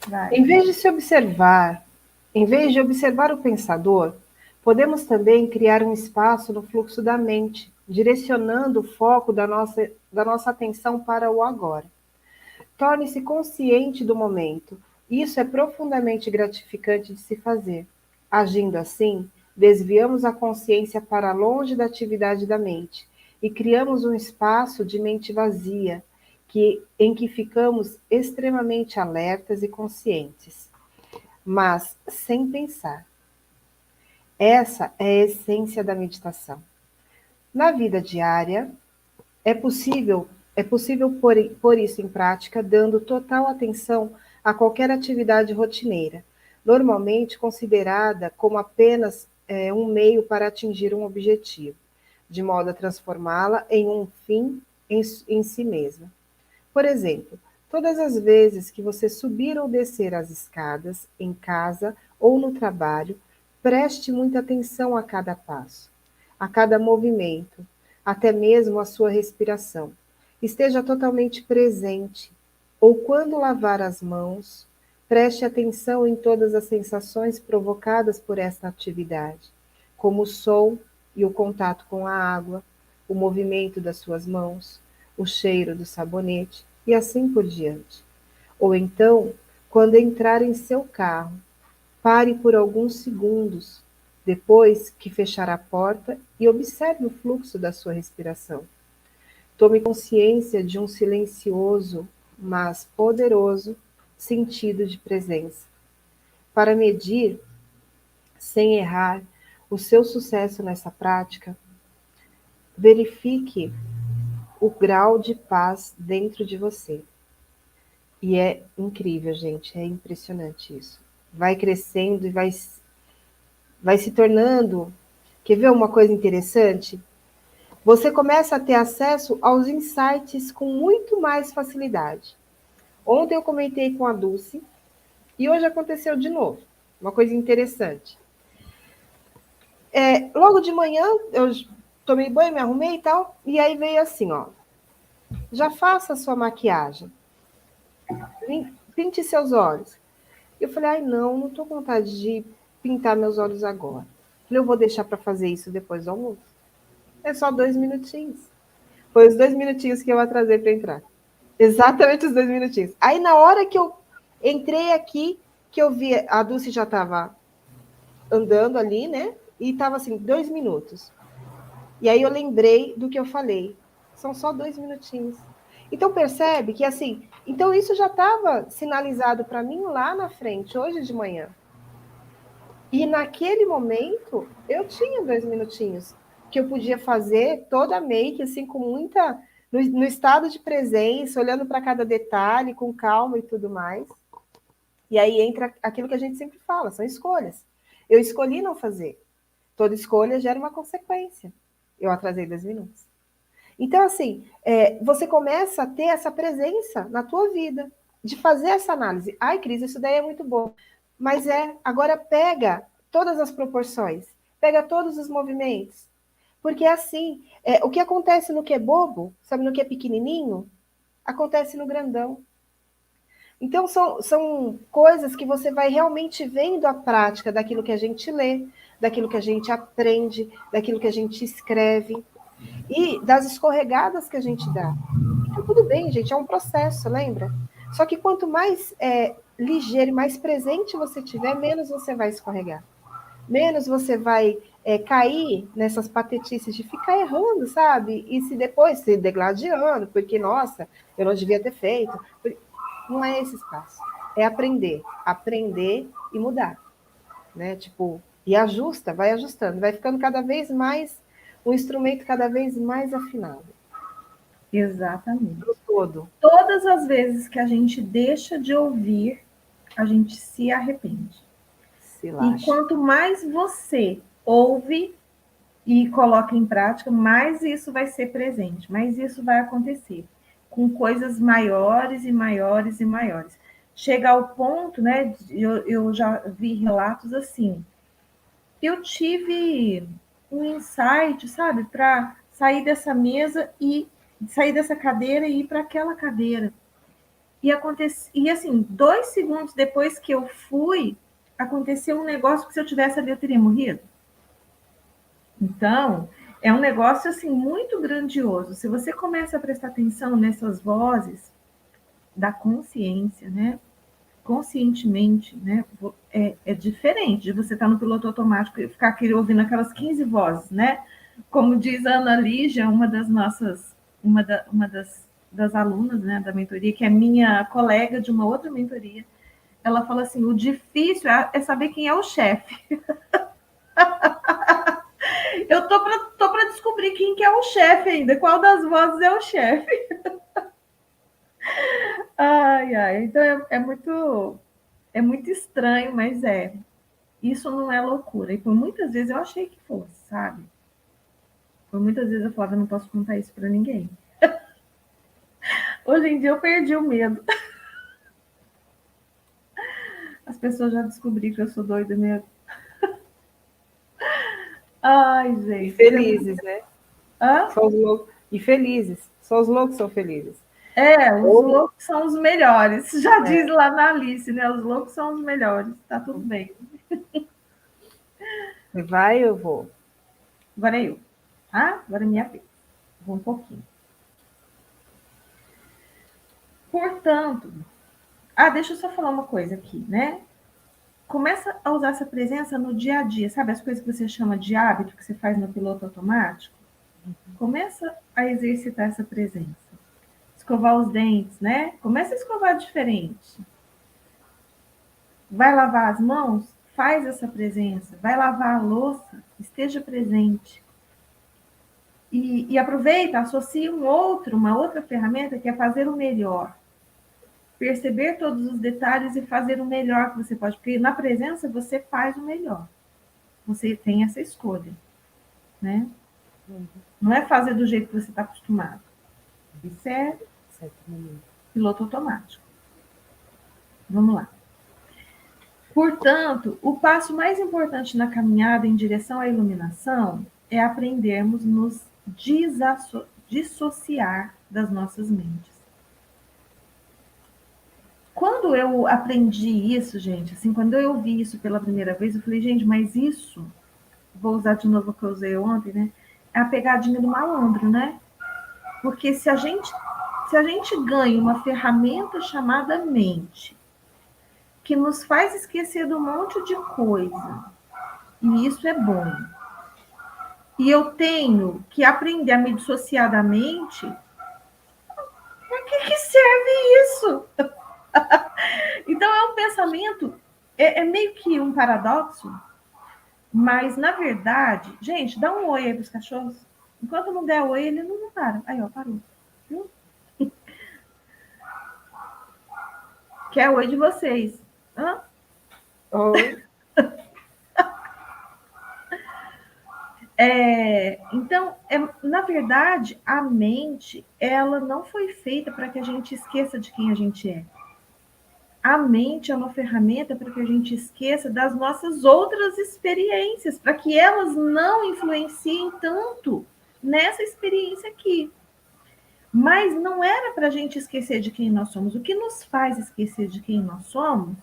Vai. Em vez de observar o pensador, podemos também criar um espaço no fluxo da mente, direcionando o foco da nossa atenção para o agora. Torne-se consciente do momento. Isso é profundamente gratificante de se fazer. Agindo assim, desviamos a consciência para longe da atividade da mente e criamos um espaço de mente vazia, em que ficamos extremamente alertas e conscientes, mas sem pensar. Essa é a essência da meditação. Na vida diária, é possível pôr isso em prática dando total atenção a qualquer atividade rotineira, normalmente considerada como apenas um meio para atingir um objetivo, de modo a transformá-la em um fim em si mesma. Por exemplo, todas as vezes que você subir ou descer as escadas, em casa ou no trabalho, preste muita atenção a cada passo, a cada movimento, até mesmo a sua respiração. Esteja totalmente presente. Ou quando lavar as mãos, preste atenção em todas as sensações provocadas por esta atividade, como o som e o contato com a água, o movimento das suas mãos, o cheiro do sabonete e assim por diante. Ou então, quando entrar em seu carro, pare por alguns segundos, depois que fechar a porta e observe o fluxo da sua respiração. Tome consciência de um silencioso, mas poderoso sentido de presença. Para medir, sem errar, o seu sucesso nessa prática, verifique o grau de paz dentro de você. E é incrível, gente, é impressionante isso. Vai crescendo e vai se tornando. Quer ver uma coisa interessante? Você começa a ter acesso aos insights com muito mais facilidade. Ontem eu comentei com a Dulce e hoje aconteceu de novo. Uma coisa interessante. Logo de manhã eu tomei banho, me arrumei e tal, e aí veio assim, ó. Já faça a sua maquiagem. Pinte seus olhos. Eu falei, ai não tô com vontade de pintar meus olhos agora. Falei, eu vou deixar para fazer isso depois do almoço. É só 2 minutinhos. Foi os 2 minutinhos que eu atrasei para entrar. Exatamente os 2 minutinhos. Aí na hora que eu entrei aqui, que eu vi, a Dulce já estava andando ali, né? E estava assim, 2 minutos. E aí eu lembrei do que eu falei. São só 2 minutinhos. Então, percebe que, assim, então isso já estava sinalizado para mim lá na frente, hoje de manhã. E naquele momento, eu tinha 2 minutinhos que eu podia fazer toda a make, assim, com muita... No estado de presença, olhando para cada detalhe, com calma e tudo mais. E aí entra aquilo que a gente sempre fala, são escolhas. Eu escolhi não fazer. Toda escolha gera uma consequência. Eu atrasei 2 minutos. Então, assim, você começa a ter essa presença na tua vida, de fazer essa análise. Ai, Cris, isso daí é muito bom. Mas agora pega todas as proporções, pega todos os movimentos. Porque assim, o que acontece no que é bobo, sabe, no que é pequenininho, acontece no grandão. Então, são coisas que você vai realmente vendo a prática daquilo que a gente lê, daquilo que a gente aprende, daquilo que a gente escreve e das escorregadas que a gente dá. Então, tudo bem, gente, é um processo, lembra? Só que quanto mais ligeiro e mais presente você tiver, menos você vai escorregar. Menos você vai cair nessas patetices de ficar errando, sabe? E se depois se degladiando, porque, nossa, eu não devia ter feito. Não é esse espaço. É aprender. Aprender e mudar. Né? Tipo, e ajusta, vai ajustando, vai ficando cada vez mais um instrumento cada vez mais afinado. Exatamente. No todo. Todas as vezes que a gente deixa de ouvir, a gente se arrepende. E quanto mais você ouve e coloca em prática, mais isso vai ser presente, mais isso vai acontecer, com coisas maiores e maiores e maiores. Chega ao ponto, né? Eu já vi relatos assim. Eu tive um insight, sabe, para sair dessa mesa e sair dessa cadeira e ir para aquela cadeira. E assim, 2 segundos depois que eu fui, aconteceu um negócio que se eu tivesse ali eu teria morrido. Então, é um negócio assim muito grandioso. Se você começa a prestar atenção nessas vozes da consciência, né? Conscientemente, né? É diferente de você estar no piloto automático e ficar aqui ouvindo aquelas 15 vozes, né? Como diz a Ana Lígia, uma das alunas, né, da mentoria, que é minha colega de uma outra mentoria, ela fala assim: o difícil é saber quem é o chefe. Eu tô para descobrir quem que é o chefe ainda, qual das vozes é o chefe. Ai, ai, então é muito estranho, mas isso não é loucura. E por muitas vezes eu achei que fosse, sabe? Por muitas vezes eu falava, eu não posso contar isso para ninguém. Hoje em dia eu perdi o medo. As pessoas já descobriram que eu sou doida mesmo. Ai, gente. E felizes, né? Hã? Só os loucos. E felizes. Só os loucos são felizes. Os loucos são os melhores. Já diz lá na Alice, né? Os loucos são os melhores. Tá tudo bem. Vai, eu vou. Agora é eu. Tá? Agora é minha vez. Vou um pouquinho. Portanto, deixa eu só falar uma coisa aqui, né? Começa a usar essa presença no dia a dia, sabe? As coisas que você chama de hábito, que você faz no piloto automático. Começa a exercitar essa presença. Escovar os dentes, né? Começa a escovar diferente. Vai lavar as mãos? Faz essa presença. Vai lavar a louça? Esteja presente. E aproveita, associa uma outra ferramenta que é fazer o melhor. Perceber todos os detalhes e fazer o melhor que você pode. Porque na presença você faz o melhor. Você tem essa escolha, né? Não é fazer do jeito que você está acostumado. Isso é piloto automático. Vamos lá. Portanto, o passo mais importante na caminhada em direção à iluminação é aprendermos nos dissociar das nossas mentes. Quando eu aprendi isso, gente, assim, quando eu ouvi isso pela primeira vez, eu falei, gente, mas isso, vou usar de novo o que eu usei ontem, né? É a pegadinha do malandro, né? Porque se a gente ganha uma ferramenta chamada mente, que nos faz esquecer de um monte de coisa, e isso é bom, e eu tenho que aprender a me dissociar da mente, para observe isso. Então, é um pensamento, é meio que um paradoxo, mas, na verdade, gente, dá um oi aí pros cachorros. Enquanto não der oi, ele não para. Aí, ó, parou. Viu? Quer oi de vocês. Hã? Oi. Então, na verdade, a mente, ela não foi feita para que a gente esqueça de quem a gente é. A mente é uma ferramenta para que a gente esqueça das nossas outras experiências, para que elas não influenciem tanto nessa experiência aqui. Mas não era para a gente esquecer de quem nós somos. O que nos faz esquecer de quem nós somos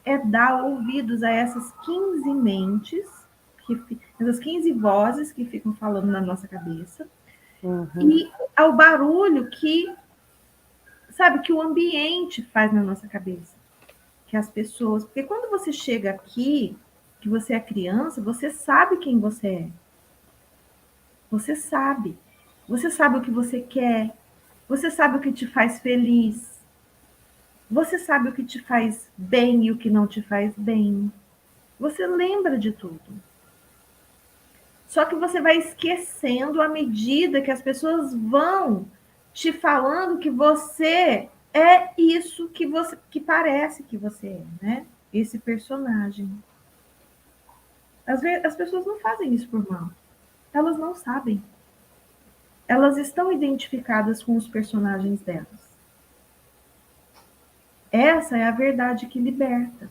é dar ouvidos a essas 15 mentes, essas 15 vozes que ficam falando na nossa cabeça, e ao barulho que, sabe, que o ambiente faz na nossa cabeça. Que as pessoas. Porque quando você chega aqui, que você é criança, você sabe quem você é. Você sabe. Você sabe o que você quer. Você sabe o que te faz feliz. Você sabe o que te faz bem e o que não te faz bem. Você lembra de tudo. Só que você vai esquecendo à medida que as pessoas vão te falando que você é isso que parece que você é, né? Esse personagem. Às vezes, as pessoas não fazem isso por mal. Elas não sabem. Elas estão identificadas com os personagens delas. Essa é a verdade que liberta.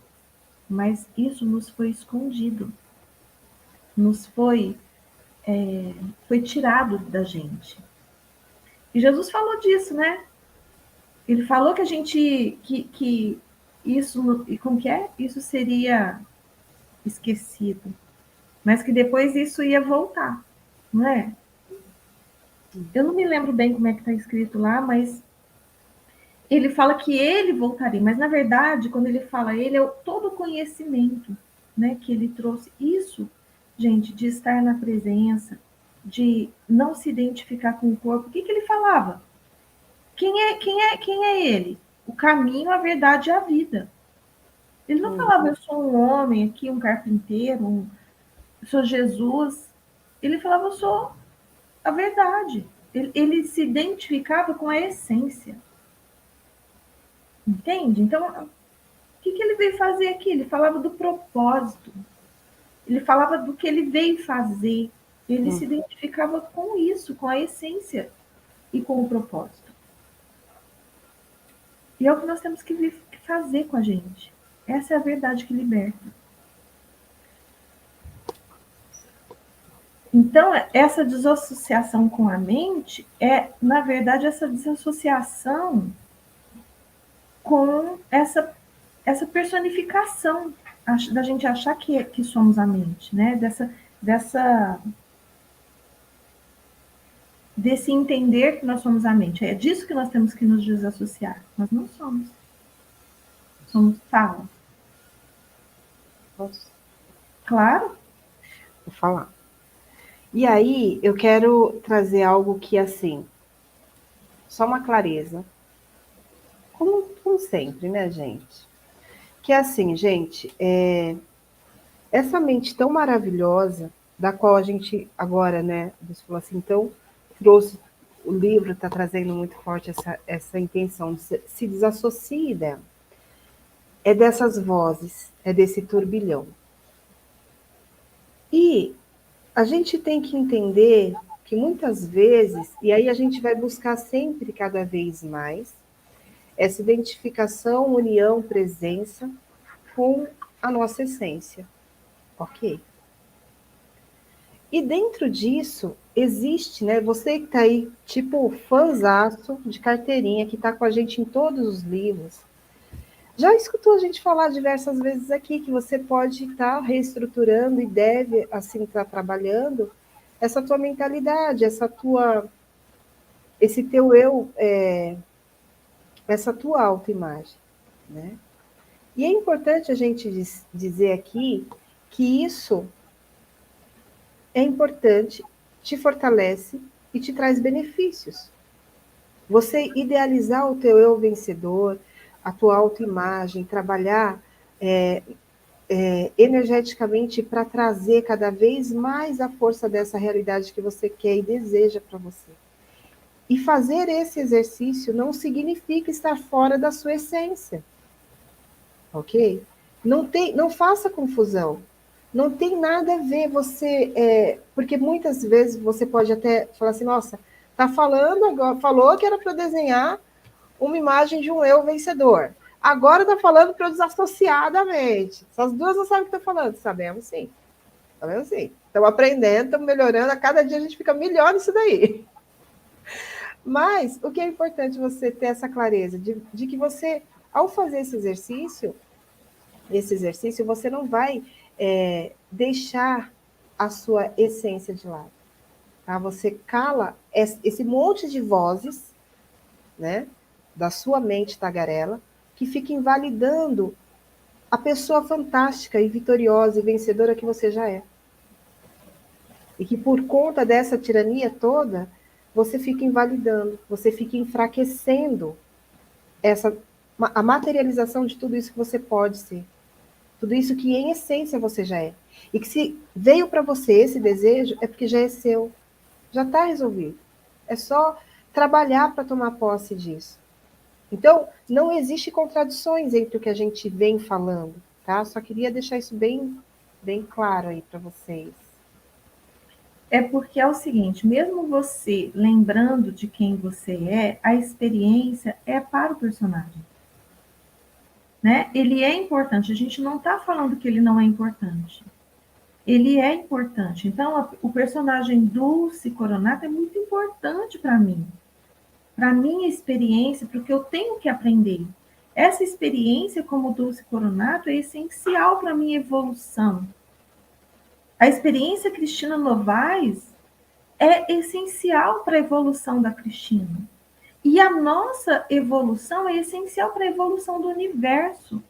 Mas isso nos foi escondido. Nos foi tirado da gente. E Jesus falou disso, né? Ele falou que a gente, que isso, e como que é? Isso seria esquecido. Mas que depois isso ia voltar, não é? Eu não me lembro bem como é que está escrito lá, mas ele fala que ele voltaria. Mas, na verdade, quando ele fala ele, é todo o conhecimento, né, que ele trouxe. Isso, gente, de estar na presença, de não se identificar com o corpo. O que ele falava? Quem é ele? O caminho, a verdade e a vida. Ele não falava, eu sou um homem aqui, um carpinteiro, eu sou Jesus. Ele falava, eu sou a verdade. Ele se identificava com a essência. Entende? Então, o que ele veio fazer aqui? Ele falava do propósito. Ele falava do que ele veio fazer. Ele se identificava com isso, com a essência e com o propósito. E é o que nós temos que fazer com a gente. Essa é a verdade que liberta. Então, essa desassociação com a mente é, na verdade, essa desassociação com essa personificação da gente achar que somos a mente, né? Desse entender que nós somos a mente. É disso que nós temos que nos desassociar. Nós não somos. Somos fala. Posso? Claro. Vou falar. E aí, eu quero trazer algo que, assim, só uma clareza. Como sempre, né, gente? Que é assim, gente, essa mente tão maravilhosa, da qual a gente agora, né, você falou assim, então, trouxe, o livro está trazendo muito forte essa intenção, se desassocie dela. É dessas vozes, é desse turbilhão. E a gente tem que entender que muitas vezes, e aí a gente vai buscar sempre cada vez mais, essa identificação, união, presença com a nossa essência. Ok? E dentro disso, existe, né? Você que está aí, tipo, fãzaço de carteirinha, que está com a gente em todos os livros, já escutou a gente falar diversas vezes aqui que você pode estar reestruturando e deve, assim, estar trabalhando essa tua mentalidade, esse teu eu, essa tua autoimagem, né? E é importante a gente dizer aqui que isso é importante, te fortalece e te traz benefícios. Você idealizar o teu eu vencedor, a tua autoimagem, trabalhar energeticamente para trazer cada vez mais a força dessa realidade que você quer e deseja para você. E fazer esse exercício não significa estar fora da sua essência, ok? Não faça confusão. Não tem nada a ver porque muitas vezes você pode até falar assim, nossa, tá falando agora, falou que era para desenhar uma imagem de um eu vencedor. Agora tá falando para eu desassociar da mente. Essas duas não sabem o que tá falando. Sabemos sim. Sabemos sim. Estamos aprendendo, estamos melhorando. A cada dia a gente fica melhor nisso daí. Mas o que é importante você ter essa clareza de que você, ao fazer esse exercício, você não vai deixar a sua essência de lado. Tá? Você cala esse monte de vozes, né, da sua mente tagarela, que fica invalidando a pessoa fantástica e vitoriosa e vencedora que você já é. E que por conta dessa tirania toda, você fica invalidando, você fica enfraquecendo a materialização de tudo isso que você pode ser. Tudo isso que em essência você já é. E que se veio para você esse desejo, é porque já é seu. Já está resolvido. É só trabalhar para tomar posse disso. Então, não existe contradições entre o que a gente vem falando, tá? Só queria deixar isso bem claro aí para vocês. É porque é o seguinte, mesmo você lembrando de quem você é, a experiência é para o personagem. Né? Ele é importante, a gente não está falando que ele não é importante. Ele é importante. Então, o personagem Dulce Coronato é muito importante para mim. Para a minha experiência, para o que eu tenho que aprender. Essa experiência como Dulce Coronato é essencial para a minha evolução. A experiência Cristina Novaes é essencial para a evolução da Cristina. E a nossa evolução é essencial para a evolução do universo.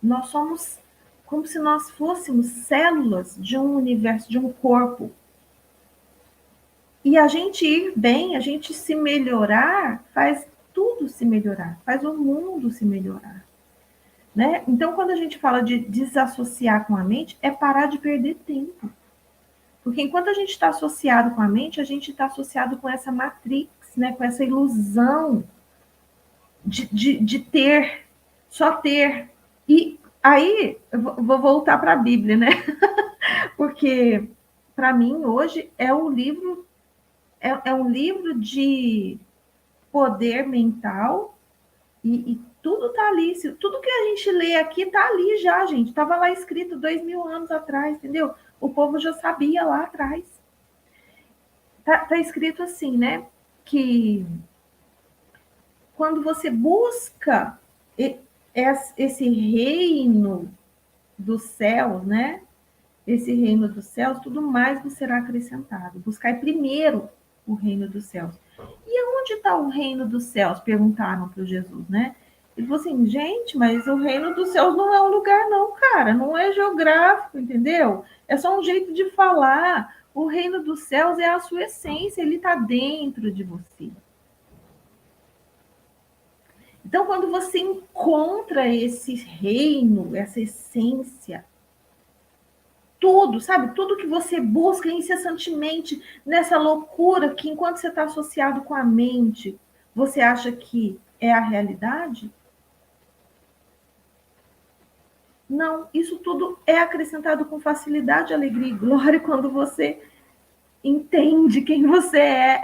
Nós somos como se nós fôssemos células de um universo, de um corpo. E a gente ir bem, a gente se melhorar, faz tudo se melhorar, faz o mundo se melhorar. Né? Então, quando a gente fala de desassociar com a mente, é parar de perder tempo. Porque enquanto a gente está associado com a mente, a gente está associado com essa matrix, né? Com essa ilusão de ter, só ter. E aí, eu vou voltar para a Bíblia, né? Porque, para mim, hoje, é um livro de poder mental e tudo está ali. Tudo que a gente lê aqui está ali já, gente. Estava lá escrito 2000 anos atrás, entendeu? O povo já sabia lá atrás. Tá escrito assim, né? Que quando você busca esse reino dos céus, né? Esse reino dos céus, tudo mais vos será acrescentado. Buscai primeiro o reino dos céus. E onde está o reino dos céus? Perguntaram para Jesus, né? Ele falou assim, gente, mas o reino dos céus não é um lugar não, cara. Não é geográfico, entendeu? É só um jeito de falar. O reino dos céus é a sua essência, ele está dentro de você. Então, quando você encontra esse reino, essa essência, tudo, sabe? Tudo que você busca incessantemente nessa loucura que, enquanto você está associado com a mente, você acha que é a realidade? Não, isso tudo é acrescentado com facilidade, alegria e glória quando você entende quem você é.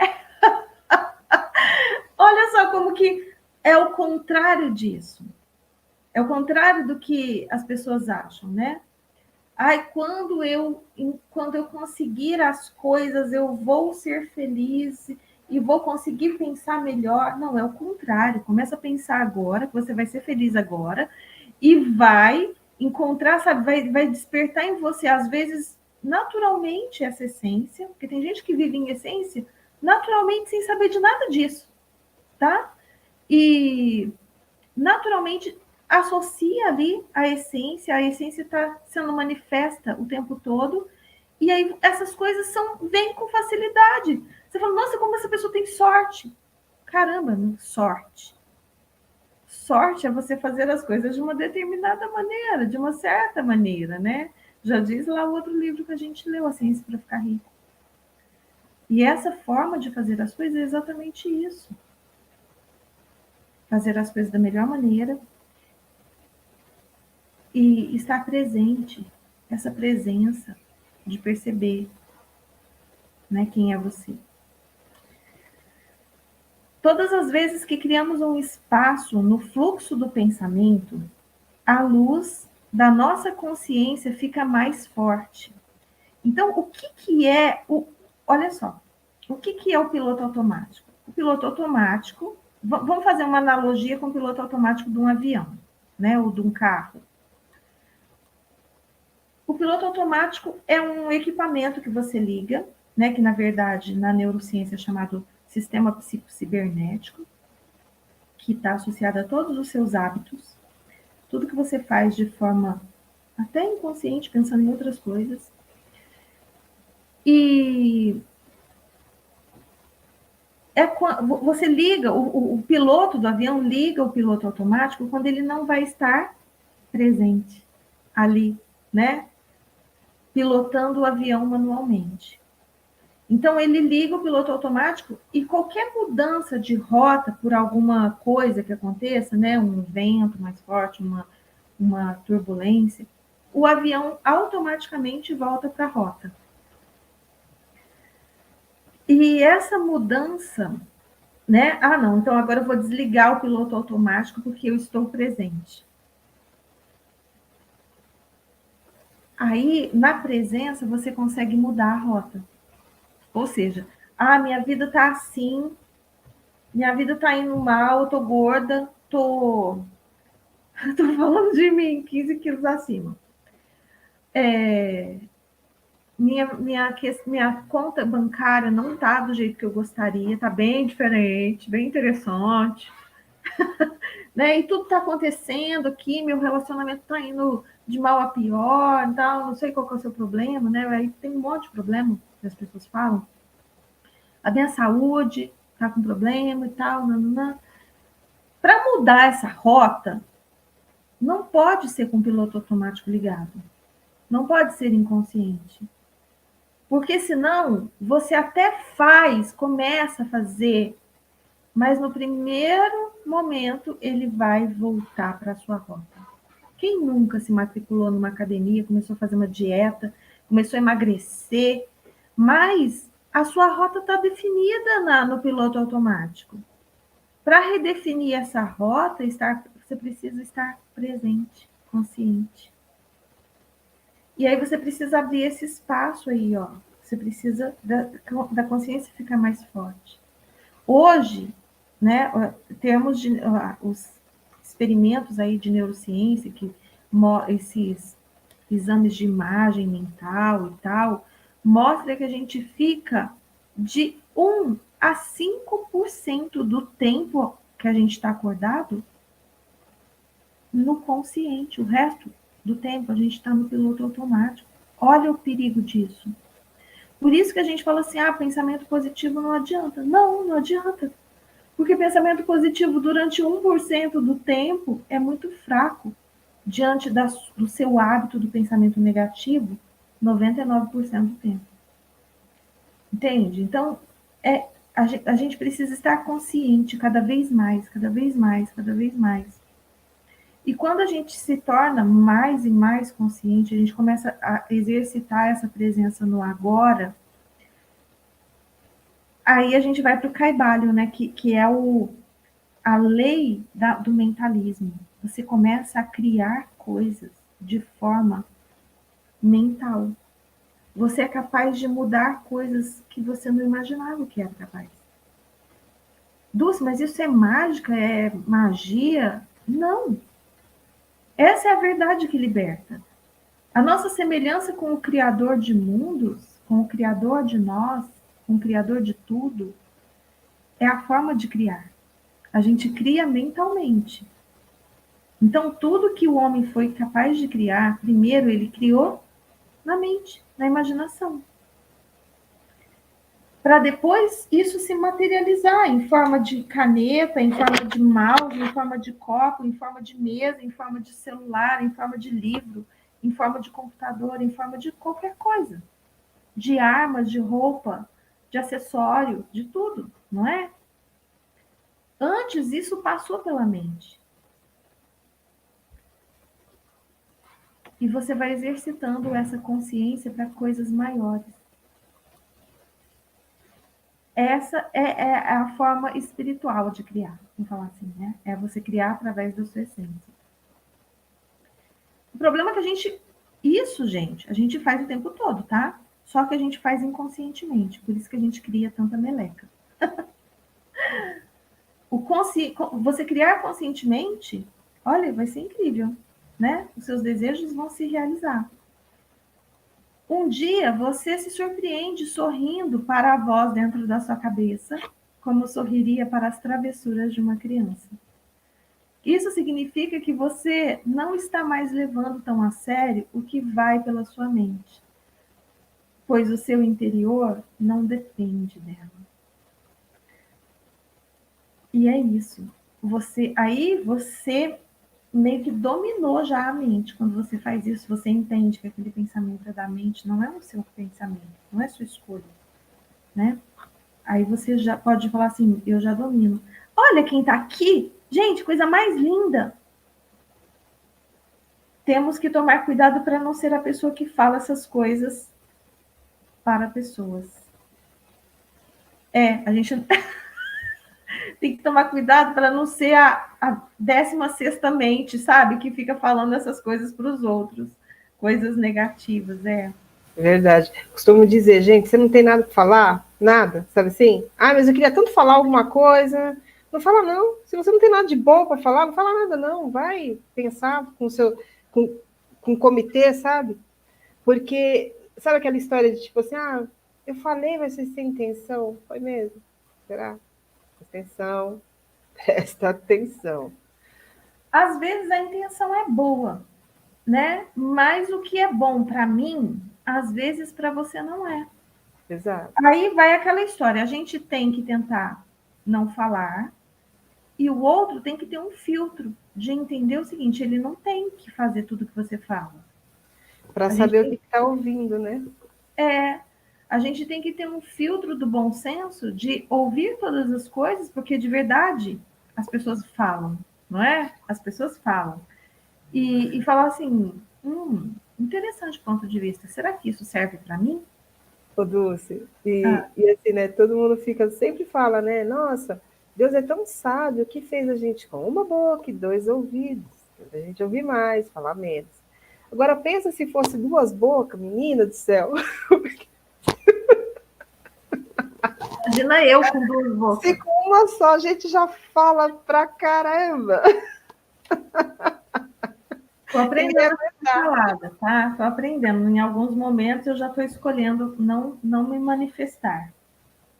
Olha só como que é o contrário disso. É o contrário do que as pessoas acham, né? Ai, quando eu conseguir as coisas, eu vou ser feliz e vou conseguir pensar melhor. Não, é o contrário. Começa a pensar agora, que você vai ser feliz agora, e vai encontrar, sabe, vai despertar em você, às vezes, naturalmente, essa essência, porque tem gente que vive em essência naturalmente sem saber de nada disso, tá? E naturalmente associa ali a essência está sendo manifesta o tempo todo, E aí essas coisas vêm com facilidade. Você fala, nossa, como essa pessoa tem sorte. Caramba, sorte. Sorte é você fazer as coisas de uma determinada maneira, de uma certa maneira, né? Já diz lá o outro livro que a gente leu, A Ciência para Ficar Rico. E essa forma de fazer as coisas é exatamente isso. Fazer as coisas da melhor maneira e estar presente. Essa presença de perceber, né, quem é você. Todas as vezes que criamos um espaço no fluxo do pensamento, a luz da nossa consciência fica mais forte. Então, o que é olha só, o que é o piloto automático? O piloto automático, vamos fazer uma analogia com o piloto automático de um avião, né, ou de um carro. O piloto automático é um equipamento que você liga, né, que na verdade na neurociência é chamado sistema psicocibernético, que está associado a todos os seus hábitos, tudo que você faz de forma até inconsciente, pensando em outras coisas. E você liga, o piloto do avião liga o piloto automático quando ele não vai estar presente ali, né? Pilotando o avião manualmente. Então, ele liga o piloto automático e qualquer mudança de rota por alguma coisa que aconteça, né? Um vento mais forte, uma turbulência, o avião automaticamente volta para a rota. E essa mudança, né? Ah, não, então agora eu vou desligar o piloto automático porque eu estou presente. Aí, na presença, você consegue mudar a rota. Ou seja, minha vida tá assim, minha vida tá indo mal, eu tô gorda, tô falando de mim, 15 quilos acima. Minha conta bancária não tá do jeito que eu gostaria, tá bem diferente, bem interessante. Né? E tudo tá acontecendo aqui, meu relacionamento tá indo de mal a pior, tal, não sei qual que é o seu problema, né? Aí tem um monte de problema que as pessoas falam. A minha saúde tá com problema e tal, nananã. Para mudar essa rota, não pode ser com o piloto automático ligado. Não pode ser inconsciente. Porque senão você até começa a fazer, mas no primeiro momento ele vai voltar para a sua rota. Quem nunca se matriculou numa academia, começou a fazer uma dieta, começou a emagrecer, mas a sua rota está definida no piloto automático. Para redefinir essa rota, você precisa estar presente, consciente. E aí você precisa abrir esse espaço aí, ó. Você precisa da consciência ficar mais forte. Hoje, né, temos os experimentos aí de neurociência, esses exames de imagem mental e tal, mostra que a gente fica de 1 a 5% do tempo que a gente está acordado no consciente. O resto do tempo a gente está no piloto automático. Olha o perigo disso. Por isso que a gente fala assim, pensamento positivo não adianta. Não, não adianta. Porque pensamento positivo durante 1% do tempo é muito fraco diante do seu hábito do pensamento negativo 99% do tempo. Entende? Então, a gente precisa estar consciente cada vez mais, cada vez mais, cada vez mais. E quando a gente se torna mais e mais consciente, a gente começa a exercitar essa presença no agora, aí a gente vai para o Kaibalho, né? Que é a lei do mentalismo. Você começa a criar coisas de forma mental. Você é capaz de mudar coisas que você não imaginava que era capaz. Dulce, mas isso é mágica? É magia? Não. Essa é a verdade que liberta. A nossa semelhança com o Criador de mundos, com o Criador de nós, com o Criador de tudo, é a forma de criar. A gente cria mentalmente. Então, tudo que o homem foi capaz de criar, primeiro ele criou na mente, na imaginação. Para depois isso se materializar em forma de caneta, em forma de mouse, em forma de copo, em forma de mesa, em forma de celular, em forma de livro, em forma de computador, em forma de qualquer coisa. De armas, de roupa, de acessório, de tudo, não é? Antes isso passou pela mente. E você vai exercitando essa consciência para coisas maiores. Essa é a forma espiritual de criar, vamos falar assim, né? É você criar através da sua essência. O problema é que isso, gente, a gente faz o tempo todo, tá? Só que a gente faz inconscientemente, por isso que a gente cria tanta meleca. Você criar conscientemente, olha, vai ser incrível, né? Os seus desejos vão se realizar. Um dia você se surpreende sorrindo para a voz dentro da sua cabeça, como sorriria para as travessuras de uma criança. Isso significa que você não está mais levando tão a sério o que vai pela sua mente, pois o seu interior não depende dela. E é isso. Aí você meio que dominou já a mente. Quando você faz isso, você entende que aquele pensamento é da mente, não é o seu pensamento, não é sua escolha, né? Aí você já pode falar assim, eu já domino. Olha quem tá aqui! Gente, coisa mais linda! Temos que tomar cuidado para não ser a pessoa que fala essas coisas para pessoas. A gente tem que tomar cuidado para não ser a 16ª mente, sabe? Que fica falando essas coisas para os outros. Coisas negativas, Verdade. Costumo dizer, gente, você não tem nada para falar? Nada, sabe assim? Ah, mas eu queria tanto falar alguma coisa. Não fala não. Se você não tem nada de bom para falar, não fala nada não. Vai pensar com o comitê, sabe? Porque, sabe aquela história de tipo assim, ah, eu falei, mas foi sem intenção? Foi mesmo? Será? Presta atenção, presta atenção. Às vezes a intenção é boa, né? Mas o que é bom para mim, às vezes para você não é. Exato. Aí vai aquela história, a gente tem que tentar não falar, e o outro tem que ter um filtro de entender o seguinte, ele não tem que fazer tudo que você fala. Para A gente saber o tem, que está ouvindo, né? a gente tem que ter um filtro do bom senso de ouvir todas as coisas, porque de verdade as pessoas falam, não é? As pessoas falam. E falar assim, interessante ponto de vista, será que isso serve para mim? Ô, Dulce, Ah, e assim, né? Todo mundo sempre fala, né? Nossa, Deus é tão sábio que fez a gente com uma boca e dois ouvidos. A gente ouvir mais, falar menos. Agora pensa se fosse duas bocas, menina do céu. imagina eu com duas Se bocas. com uma só a gente já fala pra caramba. Estou E nem é aprendendo a verdade. palavra, tá? Estou aprendendo. Em alguns momentos eu já estou escolhendo não me manifestar.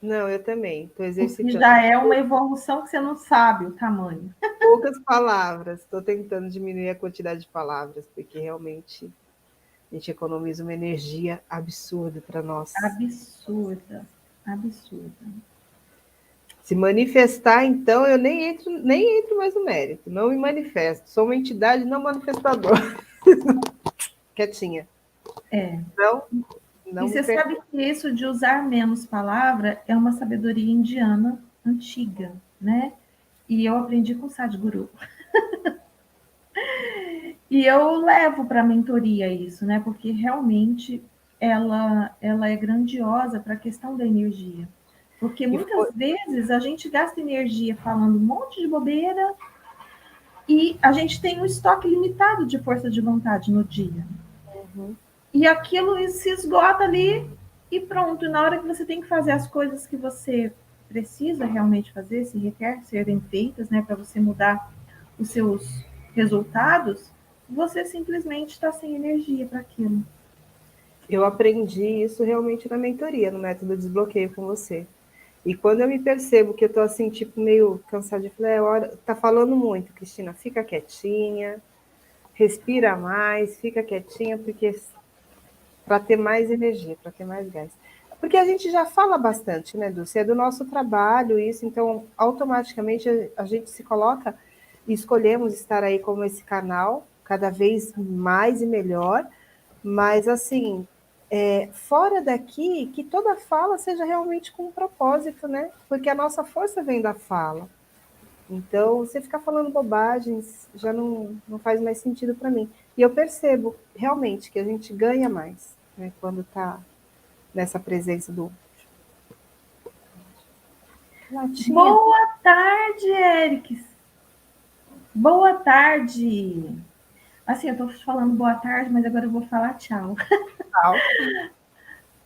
Não, eu também. Estou O que exercitando já é uma evolução que você não sabe o tamanho. poucas palavras. Estou tentando diminuir a quantidade de palavras, porque realmente a gente economiza uma energia absurda para nós. Absurda. Absurda. Se manifestar, então, eu nem entro mais no mérito. Não me manifesto. Sou uma entidade não manifestadora. Quietinha. É. Não, E não me você sabe perco. que isso de usar menos palavra é uma sabedoria indiana antiga, né? E eu aprendi com o Sadhguru. E eu levo para a mentoria isso, né? Porque realmente ela é grandiosa para a questão da energia. Porque E foi, muitas vezes a gente gasta energia falando um monte de bobeira e a gente tem um estoque limitado de força de vontade no dia. E aquilo se esgota ali e pronto. E na hora que você tem que fazer as coisas que você precisa realmente fazer, se requer serem feitas, né, para você mudar os seus resultados, você simplesmente está sem energia para aquilo. eu aprendi isso realmente na mentoria, no método desbloqueio com você. E quando eu me percebo que eu tô assim, tipo, meio cansada de falar, hora, tá falando muito, Cristina, fica quietinha, respira mais, fica quietinha, porque para ter mais energia, para ter mais gás. Porque a gente já fala bastante, né, Dulce? É do nosso trabalho isso, então automaticamente a gente se coloca e escolhemos estar aí como esse canal, cada vez mais e melhor, mas assim, fora daqui, que toda fala seja realmente com um propósito, né? Porque a nossa força vem da fala. Então, você ficar falando bobagens já não faz mais sentido para mim. E eu percebo realmente que a gente ganha mais, né, quando está nessa presença do latinha. Boa tarde, Eric. Boa tarde. Assim, eu tô falando boa tarde, mas agora eu vou falar tchau. Tchau.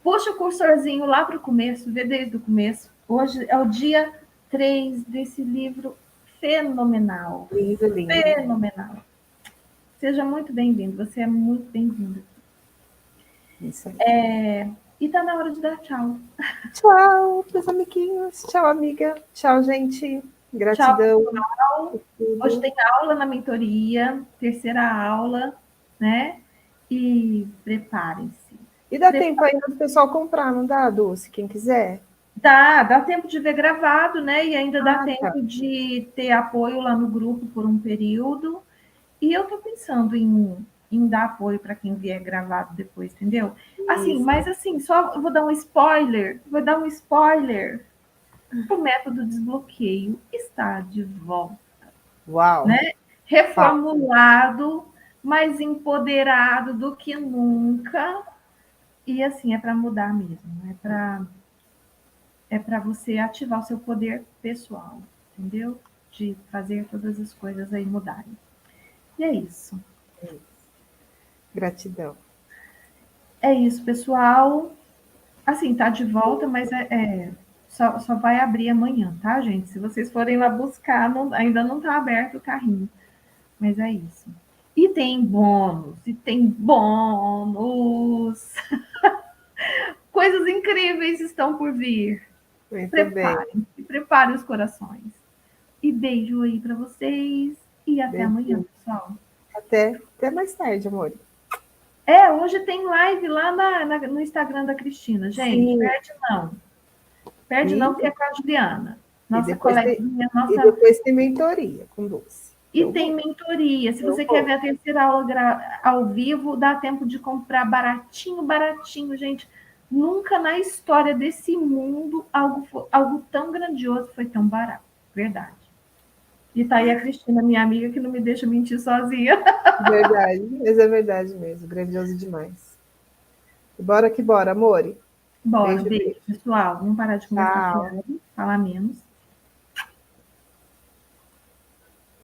Puxa o cursorzinho lá para o começo, vê desde o começo. Hoje é o dia 3 desse livro fenomenal. Lindo, lindo. Fenomenal. Seja muito bem-vindo, você é muito bem-vindo. Isso aí. E tá na hora de dar tchau. Tchau, meus amiguinhos. Tchau, amiga. Tchau, gente. Gratidão. Tchau. Hoje tem aula na mentoria, terceira aula, né? E preparem-se. E dá tempo ainda do pessoal comprar, não dá, Dulce? Quem quiser? Dá tempo de ver gravado, né? E ainda dá tempo tá. de ter apoio lá no grupo por um período. E eu tô pensando em dar apoio para quem vier gravado depois, entendeu? Assim, Isso. mas assim, só vou dar um spoiler. Vou dar um spoiler. O método desbloqueio está de volta. Uau. Né? Reformulado, mais empoderado do que nunca. E assim, é para mudar mesmo. É para você ativar o seu poder pessoal, entendeu? De fazer todas as coisas aí mudarem. E é isso. Gratidão. É isso, pessoal. Assim, tá de volta, mas só vai abrir amanhã, tá, gente? Se vocês forem lá buscar, ainda não tá aberto o carrinho. Mas é isso. E tem bônus, e tem bônus. Coisas incríveis estão por vir. Muito bem. Preparem os corações. E beijo aí para vocês. E até Beijo. amanhã, pessoal. Até mais tarde, amor. Hoje tem live lá no Instagram da Cristina. Gente, Sim. perde não. Perde não, porque é com a Juliana. Nossa coleguinha, E depois tem mentoria com Dulce. E tem mentoria. Se você quer ver a terceira aula ao vivo, dá tempo de comprar baratinho, baratinho, gente. Nunca na história desse mundo algo tão grandioso foi tão barato. Verdade. E tá aí a Cristina, minha amiga, que não me deixa mentir sozinha. Verdade, mas é verdade mesmo. Grandioso demais. Bora que bora, amore. Bora, beijo, pessoal. Vamos parar de conversar Tchau. fiado, falar menos.